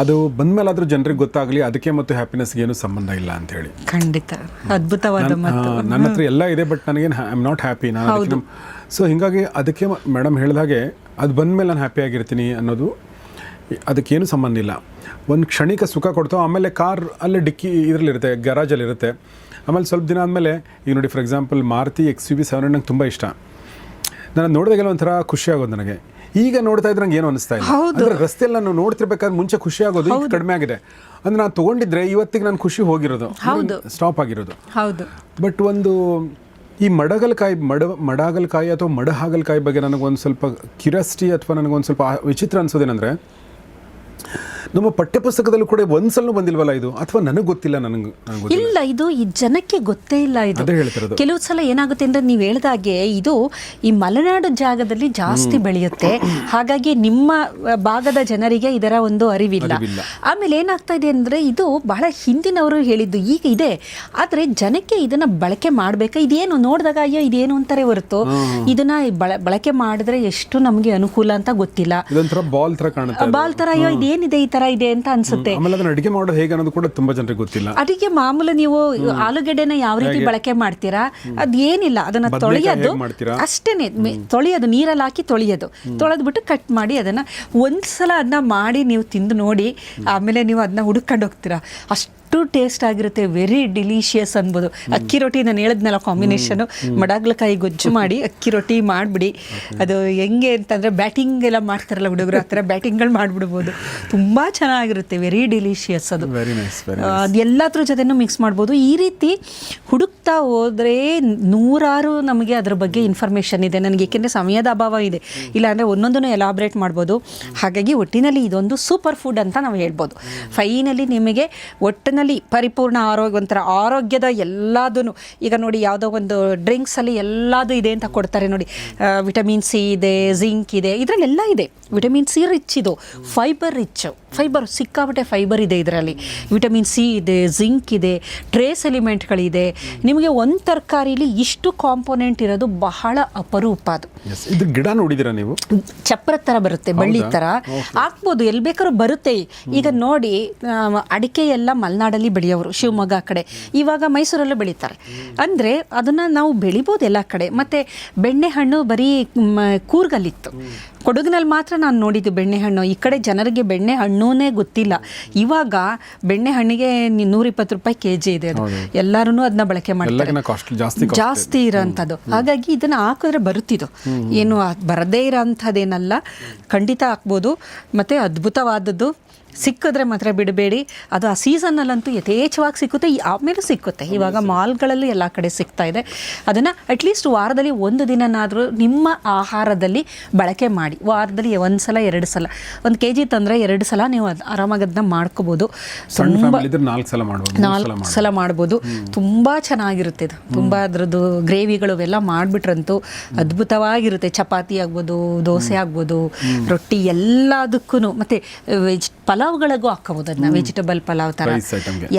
ಅದು ಬಂದಮೇಲಾದರೂ ಜನರಿಗೆ ಗೊತ್ತಾಗಲಿ, ಅದಕ್ಕೆ ಮತ್ತು ಹ್ಯಾಪಿನೆಸ್ಗೆ ಏನೂ ಸಂಬಂಧ ಇಲ್ಲ ಅಂಥೇಳಿ. ಖಂಡಿತ ಅದ್ಭುತವಾದ ಮಾತು. ನನ್ನ ಹತ್ರ ಎಲ್ಲ ಇದೆ, ಬಟ್ ನನಗೇನು I am not happy. So ಹೀಗಾಗಿ ಅದಕ್ಕೆ ಮೇಡಮ್ ಹೇಳಿದಾಗೆ ಅದು ಬಂದಮೇಲೆ ನಾನು ಹ್ಯಾಪಿಯಾಗಿರ್ತೀನಿ ಅನ್ನೋದು ಅದಕ್ಕೇನು ಸಂಬಂಧ ಇಲ್ಲ. ಒಂದು ಕ್ಷಣಿಕ ಸುಖ ಕೊಡ್ತಾವೆ, ಆಮೇಲೆ ಕಾರ್ ಅಲ್ಲೇ ಡಿಕ್ಕಿ ಇದರಲ್ಲಿರುತ್ತೆ, ಗ್ಯಾರಾಜಲ್ಲಿರುತ್ತೆ. ಆಮೇಲೆ ಸ್ವಲ್ಪ ದಿನ ಆದಮೇಲೆ ಈಗ ನೋಡಿ, ಫಾರ್ ಎಕ್ಸಾಂಪಲ್ ಮಾರುತಿ XUV 700 ನಂಗೆ ತುಂಬ ಇಷ್ಟ. ನಾನು ನೋಡಿದಾಗೆಲ್ಲ ಒಂಥರ ಖುಷಿ ಆಗೋದು ನನಗೆ. ಈಗ ನೋಡ್ತಾ ಇದ್ರೆ ನಂಗೆ ಏನು ಅನಿಸ್ತಾ ಇಲ್ಲ. ಅಂದರೆ ರಸ್ತೆಯಲ್ಲಿ ನಾನು ನೋಡ್ತಿರ್ಬೇಕಾದ್ರೆ ಮುಂಚೆ ಖುಷಿ ಆಗೋದು ಈಗ ಕಡಿಮೆ ಆಗಿದೆ. ಅಂದರೆ ನಾನು ತೊಗೊಂಡಿದ್ರೆ ಇವತ್ತಿಗೆ ನಾನು ಖುಷಿ ಹೋಗಿರೋದು, ಸ್ಟಾಪ್ ಆಗಿರೋದು. ಬಟ್ ಒಂದು ಈ ಮಡಗಲಕಾಯಿ ಅಥವಾ ಮಡಹಾಗಲಕಾಯಿ ಬಗ್ಗೆ ನನಗೊಂದು ಸ್ವಲ್ಪ ಕ್ಯೂರಿಯಾಸಿಟಿ ಅಥವಾ ನನಗೊಂದು ಸ್ವಲ್ಪ ವಿಚಿತ್ರ ಅನ್ಸೋದೇನೆಂದರೆ, ನಮ್ಮ ಪಠ್ಯಪುಸ್ತಕದಲ್ಲೂ ಕೂಡ ಒಂದ್ಸಲ ಬಂದಿಲ್ವಲ್ಲ ಇದು, ಅಥವಾ ನನಗೆ ಗೊತ್ತಿಲ್ಲ. ಇಲ್ಲ, ಇದು ಈ ಜನಕ್ಕೆ ಗೊತ್ತೇ ಇಲ್ಲ. ಇದು ಕೆಲವು ಸಲ ಏನಾಗುತ್ತೆ ಅಂದರೆ ನೀವು ಹೇಳ್ದಾಗೆ ಇದು ಈ ಮಲೆನಾಡು ಜಾಗದಲ್ಲಿ ಜಾಸ್ತಿ ಬೆಳೆಯುತ್ತೆ. ಹಾಗಾಗಿ ನಿಮ್ಮ ಭಾಗದ ಜನರಿಗೆ ಇದರ ಒಂದು ಅರಿವಿಲ್ಲ. ಆಮೇಲೆ ಏನಾಗ್ತಾ ಇದೆ ಅಂದರೆ ಇದು ಬಹಳ ಹಿಂದಿನವರು ಹೇಳಿದ್ದು ಈಗ ಇದೆ, ಆದರೆ ಜನಕ್ಕೆ ಇದನ್ನ ಬಳಕೆ ಮಾಡಬೇಕಾ, ಇದೇನು ನೋಡಿದಾಗ ಅಯ್ಯೋ ಇದೇನು ಅಂತಾರೆ ಹೊರತು ಇದನ್ನ ಬಳಕೆ ಮಾಡಿದ್ರೆ ಎಷ್ಟು ನಮಗೆ ಅನುಕೂಲ ಅಂತ ಗೊತ್ತಿಲ್ಲ. ಬಾಲ್ ತರ ಅಯ್ಯೋ ಇದೇನಿದೆ ಈ ತರ ಇದೆ ಅಂತ ಅನ್ಸುತ್ತೆ. ಅಡಿಗೆ ಮಾಡೋದು ಹೇಗೆ ಅನ್ನೋದು ಕೂಡ ತುಂಬಾ ಜನರಿಗೆ ಗೊತ್ತಿಲ್ಲ. ಅಡಿಗೆ ಮಾಮೂಲು ನೀವು ಆಲೂಗಡ್ಡೆನ ಯಾವ ರೀತಿ ಬಳಕೆ ಮಾಡ್ತೀರಾ ಅದೇನಿಲ್ಲ, ಅದನ್ನ ತೊಳೆಯೋದು ಅಷ್ಟೇನೆ, ತೊಳೆಯೋದು, ನೀರಲ್ಲಿ ಹಾಕಿ ತೊಳೆಯೋದು, ತೊಳೆದ್ಬಿಟ್ಟು ಕಟ್ ಮಾಡಿ ಅದನ್ನ ಒಂದ್ಸಲ ಅದನ್ನ ಮಾಡಿ ನೀವು ತಿಂದು ನೋಡಿ, ಆಮೇಲೆ ನೀವು ಅದನ್ನ ಹುಡುಕೊಂಡು ಹೋಗ್ತೀರಾ. ಅಷ್ಟು ಟೇಸ್ಟ್ ಆಗಿರುತ್ತೆ, ವೆರಿ ಡಿಲಿಷಿಯಸ್ ಅನ್ಬೋದು. ಅಕ್ಕಿ ರೊಟ್ಟಿ ನಾನು ಹೇಳಿದ್ನಲ್ಲ ಕಾಂಬಿನೇಷನು, ಮಡಗಲಕಾಯಿ ಗೊಜ್ಜು ಮಾಡಿ ಅಕ್ಕಿ ರೊಟ್ಟಿ ಮಾಡಿಬಿಡಿ. ಅದು ಹೆಂಗೆ ಅಂತಂದರೆ ಬ್ಯಾಟಿಂಗ್ ಎಲ್ಲ ಮಾಡ್ತಾರಲ್ಲ ಹುಡುಗರು, ಆ ಥರ ಬ್ಯಾಟಿಂಗ್ಗಳು ಮಾಡಿಬಿಡ್ಬೋದು. ತುಂಬ ಚೆನ್ನಾಗಿರುತ್ತೆ, ವೆರಿ ಡಿಲಿಷಿಯಸ್. ಅದು ಎಲ್ಲದ್ರ ಜೊತೆನೂ ಮಿಕ್ಸ್ ಮಾಡ್ಬೋದು. ಈ ರೀತಿ ಹುಡುಕ್ತಾ ಹೋದರೆ ನೂರಾರು ನಮಗೆ ಅದ್ರ ಬಗ್ಗೆ ಇನ್ಫಾರ್ಮೇಷನ್ ಇದೆ. ನನಗೆ ಏಕೆಂದರೆ ಸಮಯದ ಅಭಾವ ಇದೆ, ಇಲ್ಲಾಂದರೆ ಒಂದೊಂದನ್ನು ಎಲಾಬ್ರೇಟ್ ಮಾಡ್ಬೋದು. ಹಾಗಾಗಿ ಒಟ್ಟಿನಲ್ಲಿ ಇದೊಂದು ಸೂಪರ್ ಫುಡ್ ಅಂತ ನಾವು ಹೇಳ್ಬೋದು. ಫೈನಲಿ ನಿಮಗೆ ಒಟ್ಟಿನಲ್ಲಿ ಪರಿಪೂರ್ಣ ಆರೋಗ್ಯ, ಒಂಥರ ಆರೋಗ್ಯದ ಎಲ್ಲದೂ. ಈಗ ನೋಡಿ ಯಾವುದೋ ಒಂದು ಡ್ರಿಂಕ್ಸಲ್ಲಿ ಎಲ್ಲದೂ ಇದೆ ಅಂತ ಕೊಡ್ತಾರೆ ನೋಡಿ, ವಿಟಮಿನ್ C ಇದೆ, ಜಿಂಕ್ ಇದೆ, ಇದರಲ್ಲೆಲ್ಲ ಇದೆ. ವಿಟಮಿನ್ ಸಿ ರಿಚ್ ಇದು, ಫೈಬರ್ ರಿಚ್, ಫೈಬರ್ ಸಿಕ್ಕಾಪಟ್ಟೆ ಫೈಬರ್ ಇದೆ ಇದರಲ್ಲಿ. ವಿಟಮಿನ್ ಸಿ ಇದೆ, ಜಿಂಕ್ ಇದೆ, ಟ್ರೇಸ್ ಎಲಿಮೆಂಟ್ಗಳಿದೆ. ನಿಮಗೆ ಒಂದು ತರಕಾರಿಲಿ ಇಷ್ಟು ಕಾಂಪೋನೆಂಟ್ ಇರೋದು ಬಹಳ ಅಪರೂಪ. ಅದು ಇದು ಗಿಡ ನೋಡಿದ್ದೀರಾ ನೀವು? ಚಪ್ರ ಥರ ಬರುತ್ತೆ, ಬಳ್ಳಿ ಥರ ಹಾಕ್ಬೋದು, ಎಲ್ಲಿ ಬೇಕಾದ್ರೂ ಬರುತ್ತೆ. ಈಗ ನೋಡಿ, ಅಡಿಕೆ ಎಲ್ಲ ಮಲೆನಾಡಲ್ಲಿ ಬೆಳೆಯೋರು, ಶಿವಮೊಗ್ಗ ಕಡೆ, ಇವಾಗ ಮೈಸೂರಲ್ಲೂ ಬೆಳೀತಾರೆ. ಅಂದರೆ ಅದನ್ನು ನಾವು ಬೆಳಿಬೋದು ಎಲ್ಲ ಕಡೆ. ಮತ್ತು ಬೆಣ್ಣೆಹಣ್ಣು ಬರೀ ಕೂರ್ಗಲ್ಲಿತ್ತು, ಕೊಡಗಿನಲ್ಲಿ ಮಾತ್ರ ನಾನು ನೋಡಿದ್ದು ಬೆಣ್ಣೆಹಣ್ಣು. ಈ ಕಡೆ ಜನರಿಗೆ ಬೆಣ್ಣೆಹಣ್ಣುನೇ ಗೊತ್ತಿಲ್ಲ. ಇವಾಗ ಬೆಣ್ಣೆಹಣ್ಣಿಗೆ 120 ರೂಪಾಯಿ ಕೆಜಿ ಇದೆ. ಅದು ಎಲ್ಲರೂ ಅದನ್ನ ಬಳಕೆ ಮಾಡ್ತಾರೆ, ಜಾಸ್ತಿ ಇರೋಂಥದ್ದು. ಹಾಗಾಗಿ ಇದನ್ನು ಹಾಕಿದ್ರೆ ಬರುತ್ತಿದ್ದು, ಏನು ಬರದೇ ಇರೋಂಥದ್ದೇನಲ್ಲ, ಖಂಡಿತ ಹಾಕ್ಬೋದು. ಮತ್ತು ಅದ್ಭುತವಾದದ್ದು, ಸಿಕ್ಕಿದ್ರೆ ಮಾತ್ರ ಬಿಡಬೇಡಿ. ಅದು ಆ ಸೀಸನ್ನಲ್ಲಂತೂ ಯಥೇಚ್ಛವಾಗಿ ಸಿಕ್ಕುತ್ತೆ, ಆಮೇಲೆ ಸಿಕ್ಕುತ್ತೆ. ಇವಾಗ ಮಾಲ್ಗಳಲ್ಲೂ ಎಲ್ಲ ಕಡೆ ಸಿಗ್ತಾ ಇದೆ. ಅದನ್ನು ಅಟ್ಲೀಸ್ಟ್ ವಾರದಲ್ಲಿ 1 ದಿನನಾದರೂ ನಿಮ್ಮ ಆಹಾರದಲ್ಲಿ ಬಳಕೆ ಮಾಡಿ. ವಾರದಲ್ಲಿ 1 ಸಲ 2 ಸಲ, 1 kg ತಂದರೆ 2 ಸಲ ನೀವು ಆರಾಮಾಗಿ ಅದನ್ನ ಮಾಡ್ಕೋಬೋದು. 4 ಸಲ ಮಾಡ್ಬೋದು. ತುಂಬ ಚೆನ್ನಾಗಿರುತ್ತೆ ಇದು. ತುಂಬ ಅದರದ್ದು ಗ್ರೇವಿಗಳು ಎಲ್ಲ ಮಾಡಿಬಿಟ್ರಂತೂ ಅದ್ಭುತವಾಗಿರುತ್ತೆ. ಚಪಾತಿ ಆಗ್ಬೋದು, ದೋಸೆ ಆಗ್ಬೋದು, ರೊಟ್ಟಿ ಎಲ್ಲದಕ್ಕೂ. ಮತ್ತು ಪಲಾವ್ಗಳಿಗೂ ಹಾಕ್ಬೋದು ಅದನ್ನ, ವೆಜಿಟಬಲ್ ಪಲಾವ್ ಥರ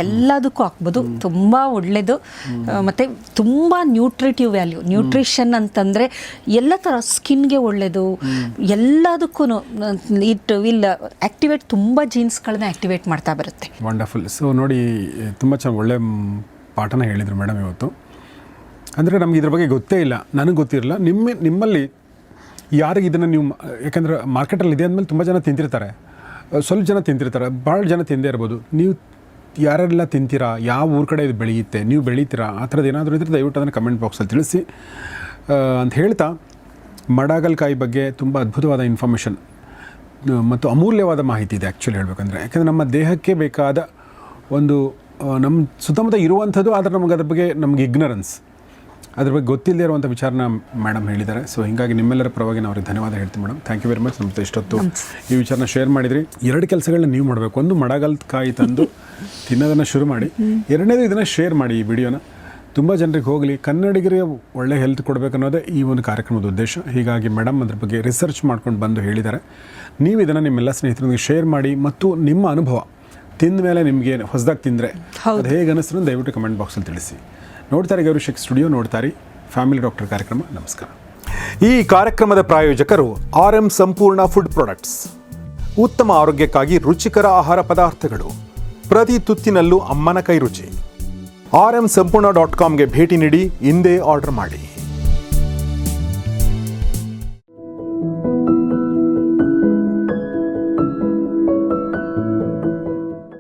ಎಲ್ಲದಕ್ಕೂ ಹಾಕ್ಬೋದು. ತುಂಬ ಒಳ್ಳೆಯದು. ಮತ್ತು ತುಂಬ ನ್ಯೂಟ್ರಿಟಿವ್ ವ್ಯಾಲ್ಯೂ, ನ್ಯೂಟ್ರಿಷನ್ ಅಂತಂದರೆ ಎಲ್ಲ ಥರ, ಸ್ಕಿನ್ಗೆ ಒಳ್ಳೆಯದು, ಎಲ್ಲದಕ್ಕೂ ಇಟ್ ವಿಲ್ ಆ್ಯಕ್ಟಿವೇಟ್, ತುಂಬ ಜೀನ್ಸ್ಗಳನ್ನ ಆ್ಯಕ್ಟಿವೇಟ್ ಮಾಡ್ತಾ ಬರುತ್ತೆ. ವಂಡರ್ಫುಲ್. ಸೊ ನೋಡಿ, ತುಂಬ ಚೆನ್ನಾಗಿ ಒಳ್ಳೆ ಪಾಠನ ಹೇಳಿದರು ಮೇಡಮ್ ಇವತ್ತು. ಅಂದರೆ ನಮ್ಗೆ ಇದ್ರ ಬಗ್ಗೆ ಗೊತ್ತೇ ಇಲ್ಲ, ನನಗೆ ಗೊತ್ತಿರಲಿಲ್ಲ. ನಿಮ್ಮಲ್ಲಿ ಯಾರಿಗೆ ಇದನ್ನು ನೀವು, ಯಾಕಂದರೆ ಮಾರ್ಕೆಟಲ್ಲಿ ಇದೆ ಅಂದಮೇಲೆ ತುಂಬ ಜನ ತಿಂತಿರ್ತಾರೆ, ಸ್ವಲ್ಪ ಜನ ತಿಂತಿರ್ತಾರೆ, ಭಾಳ ಜನ ತಿಂದೇ ಇರ್ಬೋದು. ನೀವು ಯಾರೆಲ್ಲ ತಿಂತೀರಾ, ಯಾವ ಊರ ಕಡೆ ಇದು ಬೆಳೆಯುತ್ತೆ, ನೀವು ಬೆಳೀತೀರಾ, ಆ ಥರದ್ದು ಏನಾದರೂ ಇದ್ದರೆ ದಯವಿಟ್ಟು ಅದನ್ನು ಕಮೆಂಟ್ ಬಾಕ್ಸಲ್ಲಿ ತಿಳಿಸಿ ಅಂತ ಹೇಳ್ತಾ, ಮಡಗಲ್ಕಾಯಿ ಬಗ್ಗೆ ತುಂಬ ಅದ್ಭುತವಾದ ಇನ್ಫಾರ್ಮೇಷನ್ ಮತ್ತು ಅಮೂಲ್ಯವಾದ ಮಾಹಿತಿ ಇದೆ ಆ್ಯಕ್ಚುಲಿ ಹೇಳಬೇಕಂದ್ರೆ. ಯಾಕೆಂದರೆ ನಮ್ಮ ದೇಹಕ್ಕೆ ಬೇಕಾದ ಒಂದು ನಮ್ಮ ಸುತ್ತಮುತ್ತ ಇರುವಂಥದ್ದು, ಆದರೆ ನಮಗೆ ಅದ್ರ ಬಗ್ಗೆ ನಮಗೆ ಇಗ್ನರೆನ್ಸ್, ಅದ್ರ ಬಗ್ಗೆ ಗೊತ್ತಿಲ್ಲದೆ ಇರುವಂಥ ವಿಚಾರನ ಮೇಡಮ್ ಹೇಳಿದ್ದಾರೆ. ಸೊ ಹೀಗಾಗಿ ನಿಮ್ಮೆಲ್ಲರ ಪರವಾಗಿ ನಾವು ಅವ್ರಿಗೆ ಧನ್ಯವಾದ ಹೇಳ್ತೀವಿ madam. Thank you very much. ನಮ್ಮ ಇಷ್ಟೊತ್ತು ಈ ವಿಚಾರನ ಶೇರ್ ಮಾಡಿದ್ರಿ. 2 ಕೆಲಸಗಳನ್ನ ನೀವು ಮಾಡಬೇಕು. ಒಂದು, ಮಡಗಲ್ಕಾಯಿ ತಂದು ತಿನ್ನೋದನ್ನು ಶುರು ಮಾಡಿ. 2ನೇದು, ಇದನ್ನು ಶೇರ್ ಮಾಡಿ ಈ ವಿಡಿಯೋನ, ತುಂಬ ಜನರಿಗೆ ಹೋಗಲಿ. ಕನ್ನಡಿಗರಿಗೆ ಒಳ್ಳೆ ಹೆಲ್ತ್ ಕೊಡಬೇಕನ್ನೋದೇ ಈ ಒಂದು ಕಾರ್ಯಕ್ರಮದ ಉದ್ದೇಶ. ಹೀಗಾಗಿ ಮೇಡಮ್ ಅದ್ರ ಬಗ್ಗೆ ರಿಸರ್ಚ್ ಮಾಡ್ಕೊಂಡು ಬಂದು ಹೇಳಿದ್ದಾರೆ. ನೀವು ಇದನ್ನು ನಿಮ್ಮೆಲ್ಲ ಸ್ನೇಹಿತರೊಂದಿಗೆ ಶೇರ್ ಮಾಡಿ, ಮತ್ತು ನಿಮ್ಮ ಅನುಭವ ತಿಂದ ಮೇಲೆ ನಿಮಗೆ ಹೊಸದಾಗಿ ತಿಂದರೆ ಅದು ಹೇಗೆ ಅನ್ನಿಸ್ತು ದಯವಿಟ್ಟು ಕಮೆಂಟ್ ಬಾಕ್ಸಲ್ಲಿ ತಿಳಿಸಿ. ನೋಡ್ತಾರೆ ಗೌರಿಶೇಖರ್ ಸ್ಟುಡಿಯೋ, ನೋಡ್ತಾರೆ ಫ್ಯಾಮಿಲಿ ಡಾಕ್ಟರ್ ಕಾರ್ಯಕ್ರಮ. ನಮಸ್ಕಾರ. ಈ ಕಾರ್ಯಕ್ರಮದ ಪ್ರಾಯೋಜಕರು RM ಸಂಪೂರ್ಣ ಫುಡ್ ಪ್ರಾಡಕ್ಟ್ಸ್. ಉತ್ತಮ ಆರೋಗ್ಯಕ್ಕಾಗಿ ರುಚಿಕರ ಆಹಾರ ಪದಾರ್ಥಗಳು, ಪ್ರತಿ ತುತ್ತಿನಲ್ಲೂ ಅಮ್ಮನ ಕೈ ರುಚಿ. RMಸಂಪೂರ್ಣ.comಗೆ ಭೇಟಿ ನೀಡಿ, ಇಂದೇ ಆರ್ಡರ್ ಮಾಡಿ.